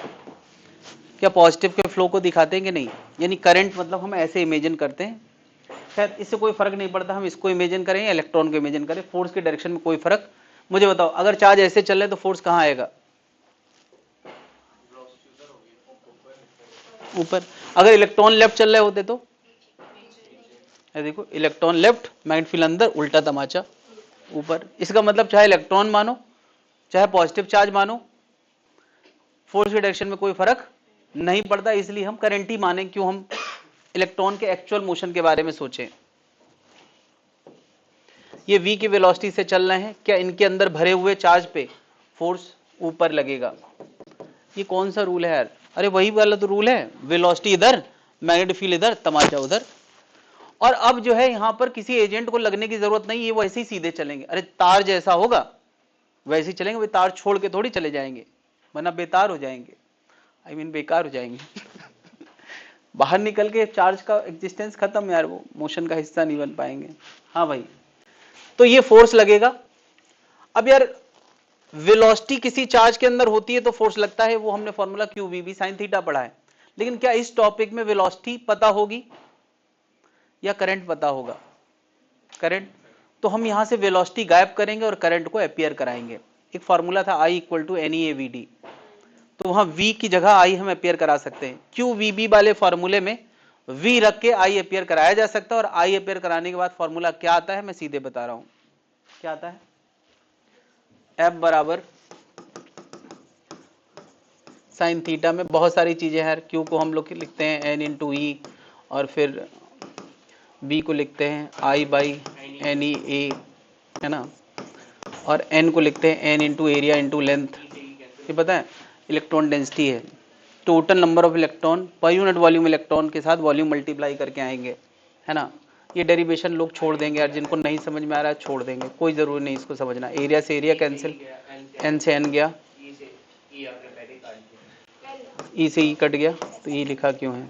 क्या पॉजिटिव के फ्लो को दिखाते हैं कि नहीं? यानी करंट मतलब हम ऐसे इमेजिन करते हैं, शायद इससे कोई फर्क नहीं पड़ता हम इसको इमेजिन करें या इलेक्ट्रॉन को इमेजिन करें, फोर्स की डायरेक्शन में कोई फर्क। मुझे बताओ, अगर चार्ज ऐसे चल रहे तो फोर्स कहाँ आएगा? ऊपर। अगर इलेक्ट्रॉन लेफ्ट चल रहे होते तो देखो, इलेक्ट्रॉन लेफ्ट, मैग्नेटिक फील्ड अंदर, उल्टा तमाचा ऊपर। इसका मतलब चाहे इलेक्ट्रॉन मानो चाहे पॉजिटिव चार्ज मानो, फोर्स की डायरेक्शन में कोई फर्क नहीं पड़ता। इसलिए हम करंट ही माने, क्यों? हम इलेक्ट्रॉन के एक्चुअल मोशन के बारे में सोचें। ये v की वेलोसिटी से चल रहे हैं, क्या इनके अंदर भरे हुए चार्ज पे फोर्स ऊपर लगेगा? ये कौन सा रूल है यार? अरे वही वाला तो रूल है, वेलोसिटी इधर, मैग्नेटिक फील्ड इधर, तमाचा उधर। और अब जो है यहां पर किसी एजेंट को लगने की जरूरत नहीं, ये वैसे ही सीधे चलेंगे। अरे तार जैसा होगा वैसे ही चलेंगे, वे तार छोड़ के थोड़ी चले जाएंगे, वरना बेतार हो जाएंगे, आई मीन बेकार हो जाएंगे। बाहर निकल के चार्ज का एग्जिस्टेंस खत्म यार, वो मोशन का हिस्सा नहीं बन पाएंगे। हाँ भाई, तो ये फोर्स लगेगा। अब यार वेलोसिटी किसी चार्ज के अंदर होती है तो फोर्स लगता है, वो हमने formula Q V B sine theta पढ़ा है। लेकिन क्या इस टॉपिक में वेलोसिटी पता होगी या करंट पता होगा? करंट। तो हम यहां से वेलोसिटी गायब करेंगे और करंट को अपीयर कराएंगे। एक फॉर्मूला था I इक्वल टू NEAVD, तो वहां V की जगह I हम अपीयर करा सकते हैं। क्यू वी बी वाले फॉर्मूले में V रख के I अपीयर कराया जा सकता है, और I अपीयर कराने के बाद फॉर्मूला क्या आता है मैं सीधे बता रहा हूं। क्या आता है? F बराबर साइन थीटा में बहुत सारी चीजें हैं। Q को हम लोग लिखते हैं N इंटू E, और फिर B को लिखते हैं I बाई NEA, है ना, और N को लिखते हैं N into area into length. ये पता है इलेक्ट्रॉन डेंसिटी है। Total number of electron per unit volume electron के साथ वॉल्यूम मल्टीप्लाई करके आएंगे, है ना। ये डेरिवेशन लोग छोड़ देंगे यार, जिनको नहीं समझ में आ रहा है छोड़ देंगे, कोई जरूरी नहीं इसको समझना। एरिया से एरिया कैंसिल, एन से एन गया, ई से ई कट गया, तो ई लिखा क्यों है,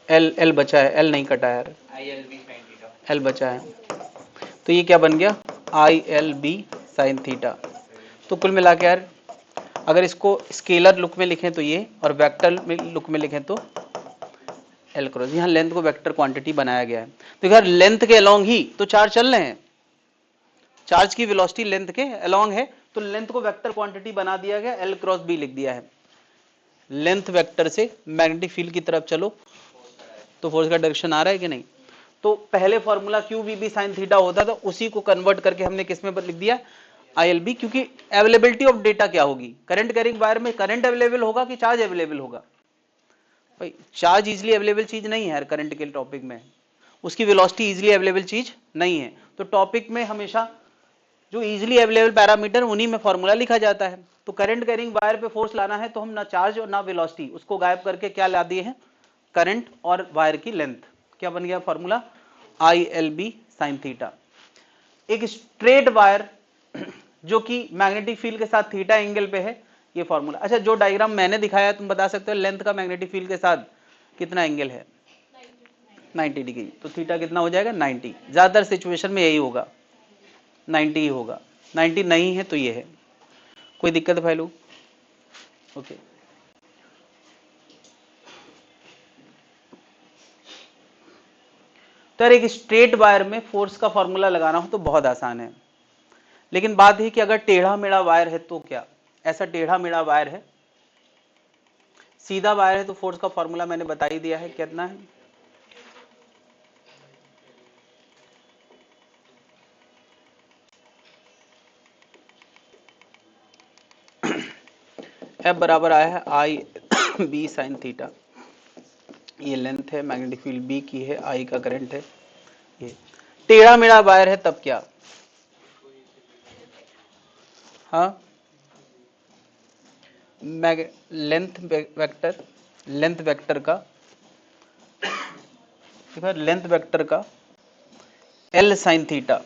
एल एल बचा है, एल नहीं कटा है यार, एल बचा है, तो ये क्या बन गया I L B sine theta. तो कुल मिला के यार अगर इसको स्केलर लुक में लिखें तो ये, और वेक्टर में लुक में लिखें तो एल क्रॉस। यहाँ लेंथ को वेक्टर क्वांटिटी बनाया गया है, तो यार लेंथ के अलोंग ही तो चार्ज चल रहे हैं, चार्ज की वेलोसिटी लेंथ के अलोंग है, तो लेंथ को वेक्टर क्वांटिटी बना दिया गया, एल क्रॉस बी लिख दिया है। लेंथ वेक्टर से मैग्नेटिक फील्ड की तरफ चलो तो फोर्स का डायरेक्शन आ रहा है कि नहीं। तो पहले formula Q V B sine theta होता था, उसी को कन्वर्ट करके हमने किस में लिख दिया आई एल बी, क्योंकि अवेलेबिलिटी ऑफ डेटा क्या होगी, करंट कैरिंग वायर में करंट अवेलेबल होगा कि चार्ज अवेलेबल होगा। भाई चार्ज इजीली अवेलेबल चीज नहीं है यार, करंट के टॉपिक में उसकी वेलोसिटी इजीली अवेलेबल चीज नहीं है। तो टॉपिक में हमेशा जो इजीली अवेलेबल पैरामीटर उन्हीं में फॉर्मूला लिखा जाता है। तो करंट कैरिंग वायर पे फोर्स लाना है तो हम ना चार्ज और ना वेलोसिटी, उसको गायब करके क्या ला दिए हैं, करंट और वायर की लेंथ। क्या बन गया formula, I L B sine theta. एक स्ट्रेट वायर जो कि मैग्नेटिक फील्ड के साथ थीटा एंगल पे है, ये फॉर्मूला। अच्छा जो डायग्राम मैंने दिखाया तुम बता सकते हो लेंथ का मैग्नेटिक फील्ड के साथ कितना एंगल है, 90 डिग्री। तो थीटा कितना हो जाएगा 90। ज्यादातर सिचुएशन में यही होगा 90 ही होगा, 90 नहीं है तो ये है। कोई दिक्कत है भाई लोग, ओके। तो यार एक स्ट्रेट वायर में फोर्स का फॉर्मूला लगाना हो तो बहुत आसान है, लेकिन बात है कि अगर टेढ़ा मेढ़ा वायर है तो क्या, ऐसा टेढ़ा मेढ़ा वायर है, सीधा वायर है तो फोर्स का फॉर्मूला मैंने बता ही दिया है, कितना है F बराबर आया है आई बी साइन थीटा। ये लेंथ है, मैग्नेटिक फील्ड बी की है, आई का करंट है। ये टेढ़ा मेढ़ा वायर है तब क्या, हाँ लेंथ वेक्टर का लेंथ वेक्टर का L sine theta,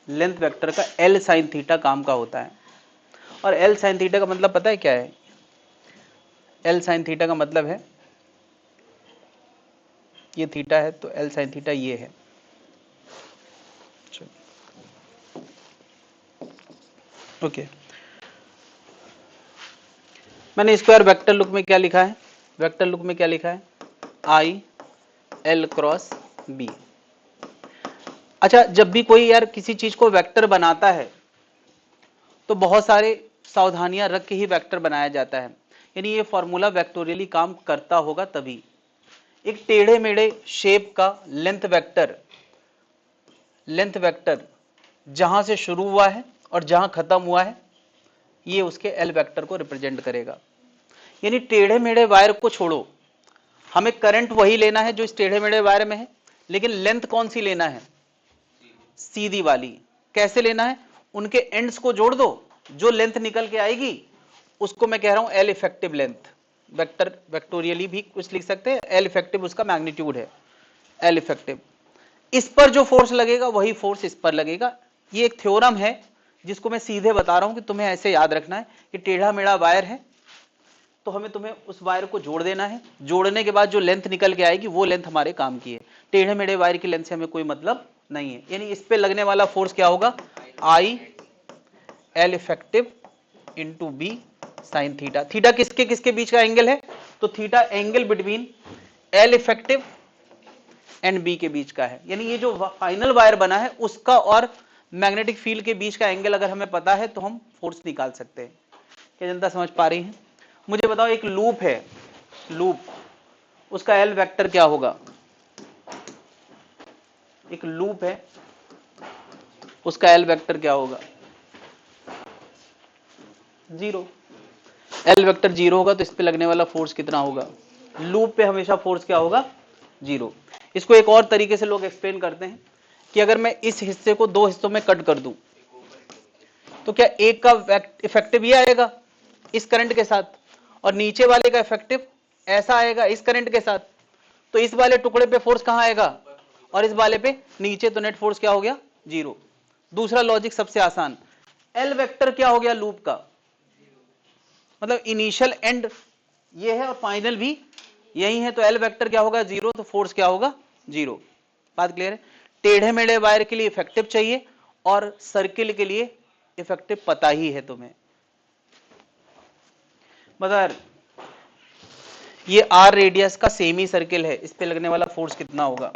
length vector का एल साइन थीटा काम का होता है। और एल साइन थीटा का मतलब पता है क्या है, एल साइन थीटा का मतलब है ये थीटा है तो एल साइन थीटा ये है। ओके मैंने इसको यार वेक्टर लुक में क्या लिखा है, वेक्टर लुक में क्या लिखा है, आई एल क्रॉस बी। अच्छा जब भी कोई यार किसी चीज को वेक्टर बनाता है तो बहुत सारे सावधानियां रख के ही वेक्टर बनाया जाता है, यानी ये फॉर्मूला वेक्टोरियली काम करता होगा तभी। एक टेढ़े मेढ़े शेप का लेंथ वेक्टर जहां से शुरू हुआ है और जहां खत्म हुआ है ये उसके एल वेक्टर को रिप्रेजेंट करेगा। यानी टेढ़े मेढ़े वायर को छोड़ो, हमें करंट वही लेना है जो इस टेढ़े मेढ़े वायर में है, लेकिन लेंथ कौन सी लेना है, सीधी वाली। कैसे लेना है, उनके एंड्स को जोड़ दो, जो लेंथ निकल के आएगी उसको मैं कह रहा हूं L effective length. Vector vectorially भी कुछ लिख सकते हैं, एल इफेक्टिव उसका मैग्नीट्यूड है, एल इफेक्टिव। इस पर जो फोर्स लगेगा वही फोर्स इस पर लगेगा। ये एक थ्योरम है जिसको मैं सीधे बता रहा हूं कि तुम्हें ऐसे याद रखना है कि टेढ़ा मेढ़ा वायर है तो हमें तुम्हें उस वायर को जोड़ देना है, जोड़ने के बाद जो लेंथ निकल के आएगी वो लेंथ हमारे काम की है। टेढ़े मेढ़े वायर की लेंथ से हमें कोई मतलब नहीं है। यानी इस पे लगने वाला फोर्स क्या होगा, I L effective into B sine theta. Theta किसके किसके बीच का एंगल है, तो theta angle between L effective and B के बीच का है। यानी ये जो फाइनल वायर बना है उसका और मैग्नेटिक फील्ड के बीच का एंगल अगर हमें पता है तो हम फोर्स निकाल सकते हैं। क्या जनता समझ पा रही है, मुझे बताओ एक लूप है, लूप उसका एल वेक्टर क्या होगा, एक लूप है उसका एल वेक्टर क्या होगा, 0। एल वेक्टर 0 होगा तो इस पे लगने वाला फोर्स कितना होगा, लूप पे हमेशा फोर्स क्या होगा 0। इसको एक और तरीके से लोग एक्सप्लेन करते हैं कि अगर मैं इस हिस्से को दो हिस्सों में कट कर दूं तो क्या एक का इफेक्टिव ये आएगा इस करंट के साथ, और नीचे वाले का इफेक्टिव ऐसा आएगा इस करंट के साथ, तो इस वाले टुकड़े पे फोर्स कहां आएगा और इस वाले पे नीचे, तो नेट फोर्स क्या हो गया 0। दूसरा लॉजिक सबसे आसान, एल वेक्टर क्या हो गया लूप का, मतलब इनिशियल एंड ये है और फाइनल भी यही है, तो एल वेक्टर क्या होगा 0, तो फोर्स क्या होगा 0। बात क्लियर है। टेढ़े मेढ़े वायर के लिए इफेक्टिव चाहिए और सर्किल के लिए इफेक्टिव पता ही है तुम्हें। बता ये आर रेडियस का सेमी सर्किल है, इस पे लगने वाला फोर्स कितना होगा,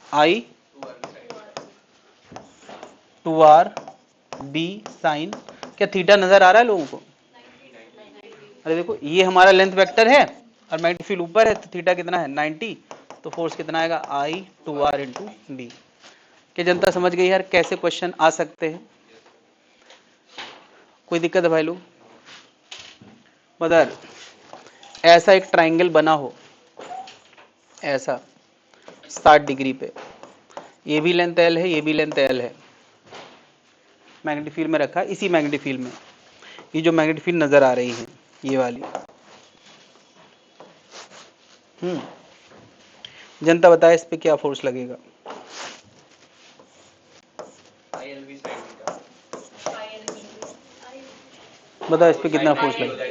आई 2r b साइन, क्या थीटा नजर आ रहा है लोगों को? अरे देखो ये हमारा लेंथ वेक्टर है और मैग्नेटिक फील्ड ऊपर है, तो थीटा कितना है 90, तो फोर्स कितना आएगा I 2r इंटू बी। क्या जनता समझ गई यार कैसे क्वेश्चन आ सकते हैं? कोई दिक्कत है भाई लोग? बदर ऐसा एक ट्राइंगल बना हो ऐसा 60 डिग्री पे, ये भी लेंथ एल है, ये भी लेंथ एल है, मैग्नेटिक फील्ड में रखा है, इसी मैग्नेटिक फील्ड में ये जो मैग्नेटिक फील्ड नजर आ रही है ये वाली, जनता बताए इस पे क्या फोर्स लगेगा? बताओ इस पे कितना फोर्स लगेगा?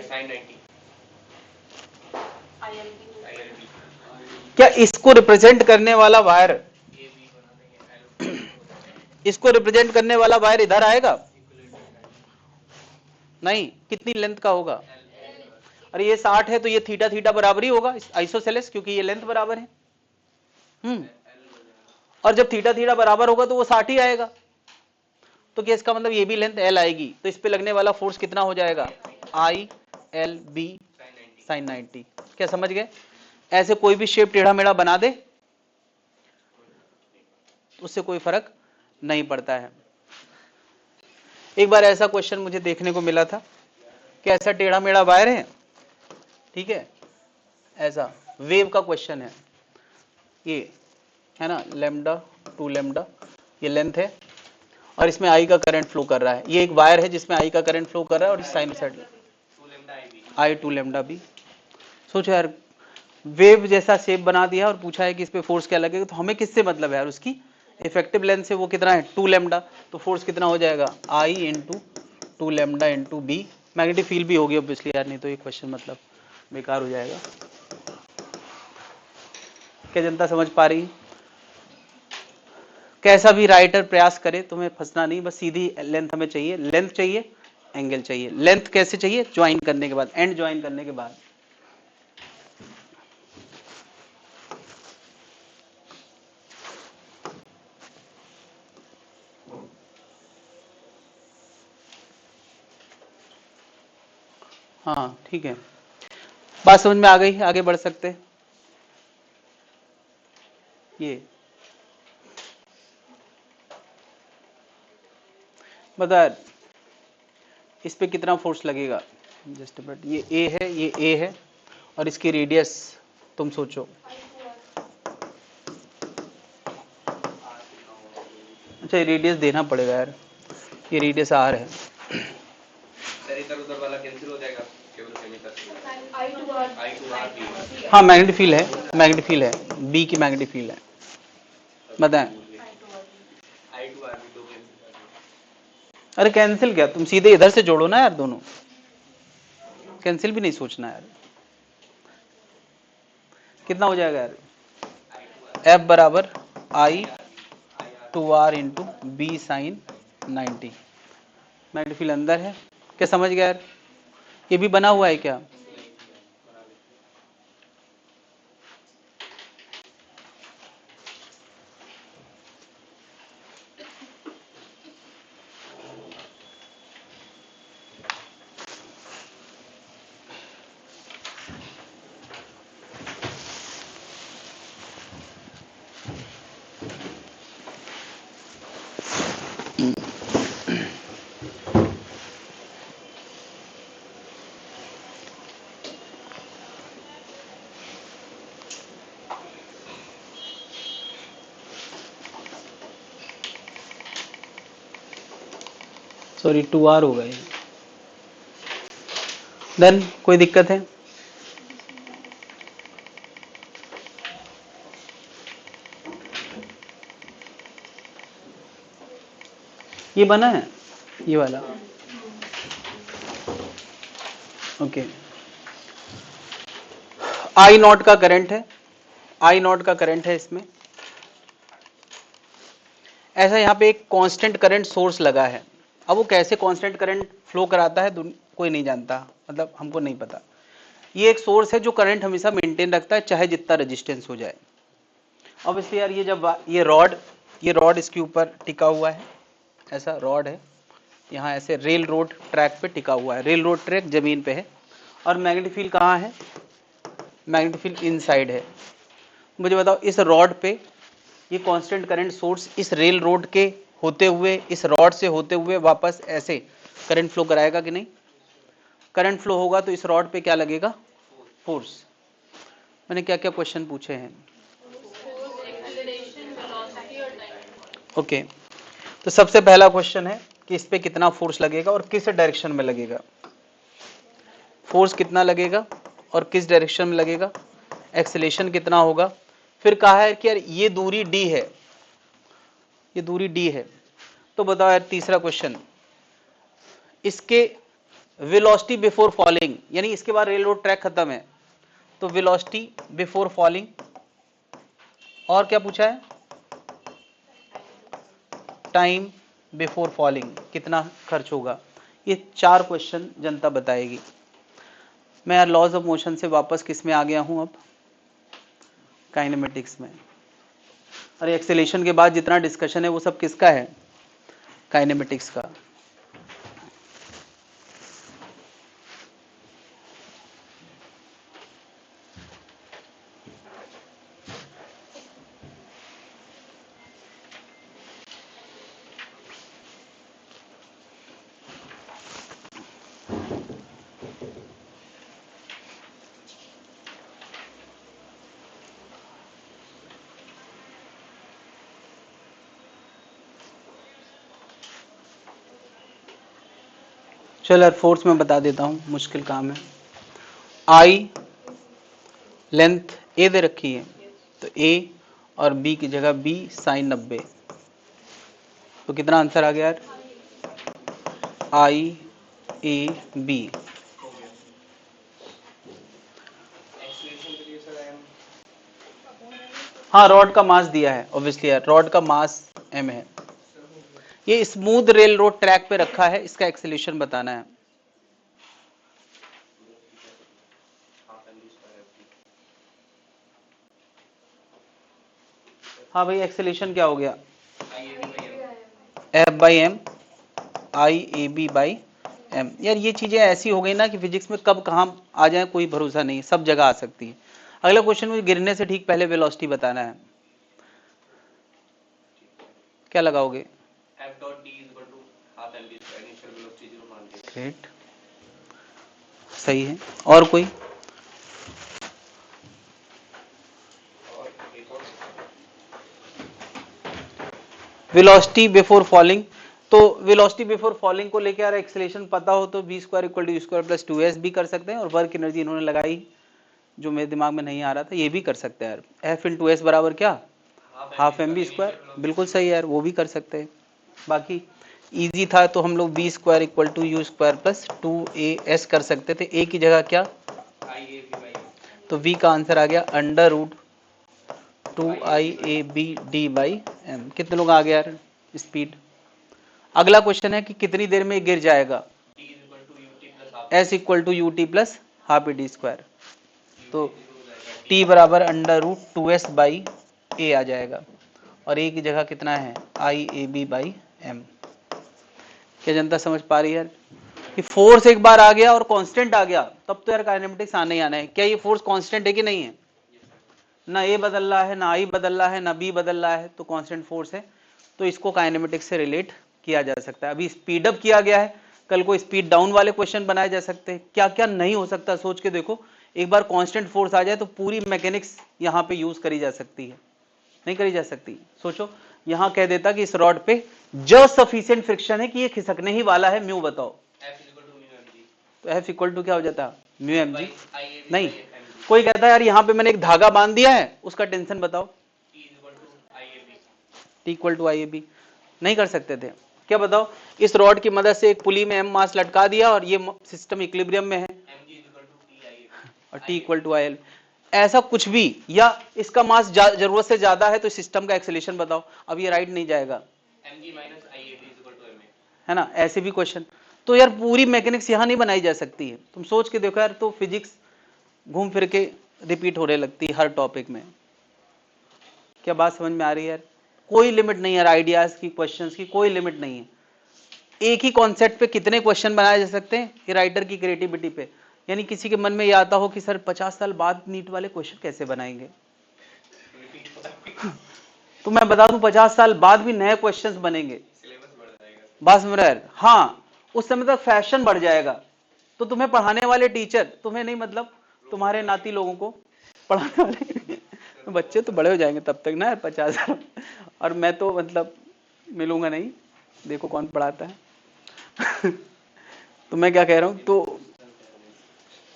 क्या इसको रिप्रेजेंट करने वाला वायर, इसको रिप्रेजेंट करने वाला वायर इधर आएगा? नहीं, कितनी लेंथ का होगा? अरे ये 60 है तो ये थीटा थीटा बराबर ही होगा आइसोसेलेस, क्योंकि ये लेंथ बराबर है। और जब थीटा थीटा बराबर होगा तो वो 60 ही आएगा, तो क्या इसका मतलब ये भी लेंथ एल आएगी, तो इस पे लगने वाला फोर्स कितना हो जाएगा आई एल बी साइन 90। क्या समझ गए? ऐसे कोई भी शेप टेढ़ा मेढ़ा बना दे उससे कोई फर्क नहीं पड़ता है। एक बार ऐसा क्वेश्चन मुझे देखने को मिला था कि ऐसा टेढ़ा मेढ़ा वायर है, ठीक है, ऐसा वेव का क्वेश्चन है, ये है ना लैम्डा 2 लैम्डा ये लेंथ है और इसमें आई का करंट फ्लो कर रहा है, ये एक वायर है जिसमें आई का करंट फ्लो कर रहा है और इस साइनसॉइड आई 2 लैम्डा बी। सोचो यार वेव जैसा शेप बना दिया और पूछा है कि इस पे फोर्स क्या लगेगा, तो हमें किससे मतलब है यार, उसकी इफेक्टिव लेंथ से, वो कितना है 2 लैम्डा, तो फोर्स कितना हो जाएगा I into 2 lambda into B. Magnetic field भी होगी ऑब्वियसली यार, नहीं तो ये क्वेश्चन मतलब बेकार हो जाएगा। क्या जनता समझ पा रही? कैसा भी राइटर प्रयास करे तुम्हें फंसना नहीं, बस सीधी लेंथ हमें चाहिए, लेंथ चाहिए, एंगल चाहिए। लेंथ कैसे चाहिए? ज्वाइन करने के बाद, एंड ज्वाइन करने के बाद। हाँ ठीक है, बात समझ में आ गई, आगे बढ़ सकते हैं। ये बता इस पे कितना फोर्स लगेगा, जस्ट बट ये ए है, ये ए है और इसकी रेडियस तुम सोचो, अच्छा ये रेडियस देना पड़ेगा यार, ये रेडियस आर है, इधर उधर वाला कैंसिल हो जाएगा, केवल हाँ मैग्नेटिक फील्ड है, मैग्नेटिक फील्ड है, बी की मैग्नेटिक फील्ड है, बताएं। अरे कैंसिल क्या, तुम सीधे इधर से जोड़ो ना यार, दोनों कैंसिल भी नहीं सोचना यार। कितना हो जाएगा यार, एफ बराबर I 2r into B sine 90। Magnetic field अंदर है, क्या समझ गया यार? ये भी बना हुआ है क्या? सॉरी 2r होगा ये। देन कोई दिक्कत है? ये बना है ये वाला, ओके। आई नॉट का करंट है, आई नॉट का करंट है इसमें। ऐसा यहाँ पे एक कांस्टेंट करंट सोर्स लगा है। अब वो कैसे कांस्टेंट करंट फ्लो कराता है कोई नहीं जानता, मतलब हमको नहीं पता। ये एक सोर्स है जो करंट हमेशा मेंटेन रखता है चाहे जितना रेजिस्टेंस हो जाए। ऑब्वियसली यार ये जब ये रॉड इसके ऊपर टिका हुआ है, ऐसा रॉड है यहाँ ऐसे रेल रोड ट्रैक पे टिका हुआ है, रेल रोड ट्रैक जमीन पे है और मैग्नेटिक फील्ड कहाँ है? मैग्नेटिक फील्ड इनसाइड है। मुझे बताओ इस रॉड पे ये कांस्टेंट करंट सोर्स इस रेल रोड के होते हुए इस रॉड से होते हुए वापस ऐसे करंट फ्लो कराएगा कि नहीं? करंट फ्लो होगा तो इस रॉड पे क्या लगेगा? फोर्स। मैंने क्या क्या क्वेश्चन पूछे हैं? ओके तो सबसे पहला क्वेश्चन है कि इस पे कितना फोर्स लगेगा और किस डायरेक्शन में लगेगा। फोर्स कितना लगेगा और किस डायरेक्शन में लगेगा, एक्सेलेरेशन कितना होगा। फिर कहा है कि यार ये दूरी d है, ये दूरी d है, तो बताओ यार तीसरा क्वेश्चन, इसके वेलोसिटी बिफोर फॉलिंग, यानी इसके बाद रेल रोड ट्रैक खत्म है तो वेलोसिटी बिफोर फॉलिंग, और क्या पूछा है? टाइम बिफोर फॉलिंग, कितना खर्च होगा। ये 4 क्वेश्चन जनता बताएगी। मैं यार लॉज ऑफ मोशन से वापस किस में आ गया हूं अब? काइनेमेटिक्स में। और एक्सेलेरेशन के बाद जितना डिस्कशन है वो सब किसका है? काइनेमेटिक्स का। चल यार फोर्स में बता देता हूं, मुश्किल काम है। आई लेंथ ए दे रखी है तो ए और बी की जगह बी साइन 90, तो कितना आंसर आ गया यार? आई ए बी। हाँ रॉड का मास दिया है ऑब्वियसली यार, रॉड का मास m है। ये स्मूथ रेल रोड ट्रैक पे रखा है, इसका एक्सेलेरेशन बताना है। हाँ भाई एक्सेलेरेशन क्या हो गया? F by M I A B by M. यार ये चीजें ऐसी हो गई ना कि फिजिक्स में कब कहाँ आ जाए कोई भरोसा नहीं, सब जगह आ सकती है। अगला क्वेश्चन मुझे गिरने से ठीक पहले वेलोसिटी बताना है, क्या लगाओगे? ग्रेट, सही है। और कोई? वेलोसिटी बिफोर फॉलिंग, तो वेलोसिटी बिफोर फॉलिंग को लेकर यार एक्सेलेरेशन पता हो तो v square equal to u square plus 2s भी कर सकते हैं, और वर्क एनर्जी इन्होंने लगाई जो मेरे दिमाग में नहीं आ रहा था, ये भी कर सकते हैं यार। f इंटू एस बराबर क्या? हाफ एम बी स्क्वायर, बिल्कुल सही है यार, वो भी कर सकते हैं। बाकी इजी था तो हम लोग v square equal to u square plus 2as कर सकते थे, a की जगह क्या? तो v का आंसर आ गया under root 2IABD by M. कितने लोग आ गया यार स्पीड? अगला क्वेश्चन है कि कितनी देर में गिर जाएगा? S equal to U T plus half D square, तो t बराबर under root 2s by A आ जाएगा, और a की जगह कितना है? IAB by M. क्या जनता समझ पा रही है यार कि फोर्स एक बार आ गया और कांस्टेंट आ गया तब तो यार काइनेमेटिक्स आने ही आना है। क्या ये फोर्स कांस्टेंट है कि नहीं है? ना ए बदल रहा है, ना आई बदल रहा है, ना बी बदल रहा है, तो कांस्टेंट फोर्स है, तो इसको काइनेमेटिक्स से रिलेट किया जा सकता है। अभी स्पीड अप किया गया है, कल को स्पीड डाउन वाले क्वेश्चन बनाए जा सकते हैं। क्या क्या नहीं हो सकता सोच के देखो, एक बार कांस्टेंट फोर्स आ जाए तो पूरी मैकेनिक्स यहाँ पे यूज करी जा सकती है, नहीं करी जा सकती? सोचो यहाँ कह देता कि इस रॉड पे जस्ट सफिशिएंट फ्रिक्शन है कि ये खिसकने ही वाला है, म्यू बताओ, तो F इक्वल टू क्या हो जाता है, म्यू एम जी। नहीं, कोई कहता है यार यहाँ पे मैंने एक धागा बांध दिया है, उसका टेंशन बताओ। T equal to I A B. नहीं कर सकते थे। क्या बताओ, इस रॉड की मदद से एक पुली में m मास लटका दिया और ये सिस्टम इक्विलिब्रियम में है और T equal to I L. ऐसा कुछ भी, या इसका मास जरूरत से ज्यादा है तो सिस्टम का एक्सेलेरेशन बताओ। अब ये राइट नहीं जाएगा, है ना, ऐसे भी क्वेश्चन। तो यार पूरी मैकेनिक्स यहाँ नहीं बनाई जा सकती है। तुम सोच के देखो यार, तो फिजिक्स घूम फिर के रिपीट होने लगती है हर टॉपिक में। क्या बात समझ में आ रही है यार? कोई लिमिट नहीं है यार, आइडियाज की, क्वेश्चंस की कोई लिमिट नहीं है। एक ही कॉन्सेप्ट पे कितने क्वेश्चन बनाए जा सकते हैं, ये राइटर की क्रिएटिविटी पे। यानी किसी के मन में ये आता हो कि सर 50 साल बाद नीट वाले क्वेश्चन कैसे बनाएंगे, तो मैं बता दूं 50 साल बाद भी नए क्वेश्चंस बनेंगे। बात समझ रहे हैं? हाँ, उस समय तक फैशन बढ़ जाएगा, तो तुम्हें पढ़ाने वाले टीचर, तुम्हें नहीं मतलब तुम्हारे नाती लोगों को पढ़ाने वाले बच्चे तो बड़े हो जाएंगे तब तक ना 50 साल, और मैं तो मतलब मिलूंगा नहीं, देखो कौन पढ़ाता है तो मैं क्या कह रहा हूं, तो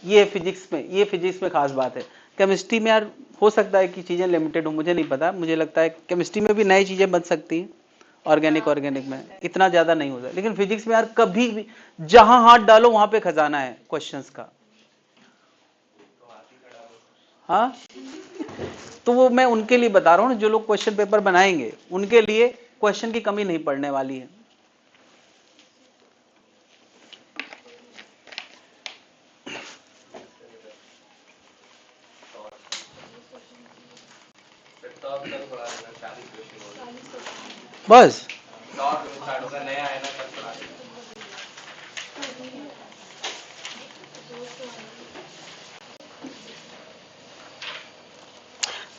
ये फिजिक्स में खास बात है। केमिस्ट्री में यार हो सकता है कि चीजें लिमिटेड हो, मुझे नहीं पता, मुझे लगता है केमिस्ट्री में भी नई चीजें बन सकती हैं, ऑर्गेनिक में इतना ज्यादा नहीं होता। लेकिन फिजिक्स में यार कभी भी जहां हाथ डालो वहां पे खजाना है क्वेश्चंस का। हाँ, तो वो मैं उनके लिए बता रहा हूँ, जो लोग क्वेश्चन पेपर बनाएंगे उनके लिए क्वेश्चन की कमी नहीं पड़ने वाली है। बस नया है ना,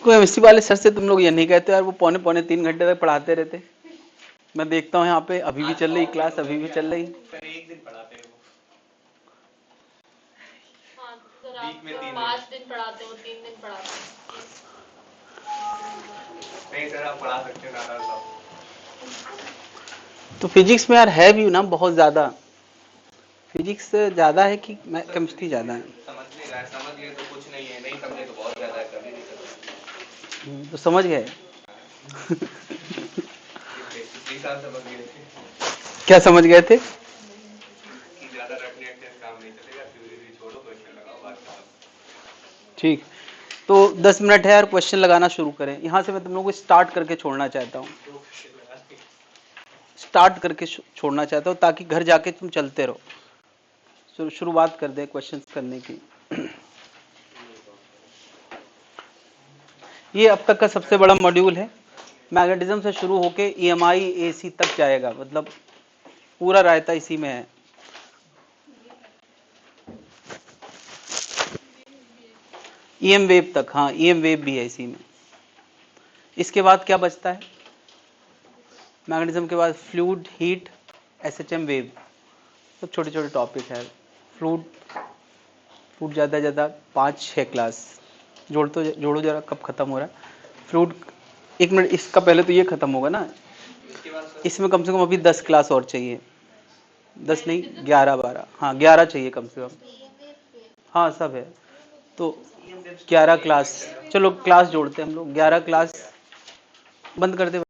केमिस्ट्री वाले सर से तुम लोग ये नहीं कहते यार वो पौने 3 घंटे तक पढ़ाते रहते? मैं देखता हूँ यहाँ पे अभी भी चल रही क्लास, अभी भी चल रही। एक दिन पढ़ाते हैं वो, हाँ, सर वीक में आप 3 5 दिन पढ़ाते हो, 3 दिन पढ़ाते हो। नहीं सर, आप पढ़ा सकते हैं ना। तो फिजिक्स में यार है भी ना बहुत ज्यादा, फिजिक्स ज्यादा है कि केमिस्ट्री ज्यादा है? समझ नहीं रहा है, समझ लिए तो कुछ नहीं है, नहीं समझे तो बहुत ज्यादा है, कभी नहीं समझ। तो समझ गए पिछले साल समझ गए थे क्या समझ गए थे? कि ज्यादा रटने अटने से काम नहीं चलेगा, थ्योरी भी छोड़ो, क्वेश्चन लगाओ, बात खत्म। ठीक, तो 10 मिनट है यार, क्वेश्चन लगाना शुरू करें। यहाँ से मैं तुम लोगों को स्टार्ट करके छोड़ना चाहता हूँ, छोड़ना चाहता हूँ ताकि घर जाके तुम चलते रहो। शुरुआत कर दे क्वेश्चंस करने की। ये अब तक का सबसे बड़ा मॉड्यूल है, मैग्नेटिज्म से शुरू होके EMI AC तक जाएगा, मतलब पूरा रायता इसी में है। EM वेव तक, हाँ EM वेव भी है इसी में। इसके बाद क्या बचता है? मैग्नेटिज्म के बाद फ्लूइड, हीट, SHM वेव, तो छोटे छोटे टॉपिक है। फ्लूइड ज़्यादा 5-6 क्लास, जोड़ो जरा कब खत्म हो रहा है फ्लूइड। 1 मिनट, इसका पहले तो ये खत्म होगा ना, इसमें कम से कम अभी 10 क्लास और चाहिए, 10 नहीं 11-12, हाँ 11 चाहिए कम से कम, हाँ सब है तो 11 क्लास। चलो क्लास जोड़ते हैं हम लोग, 11 क्लास बंद कर दे।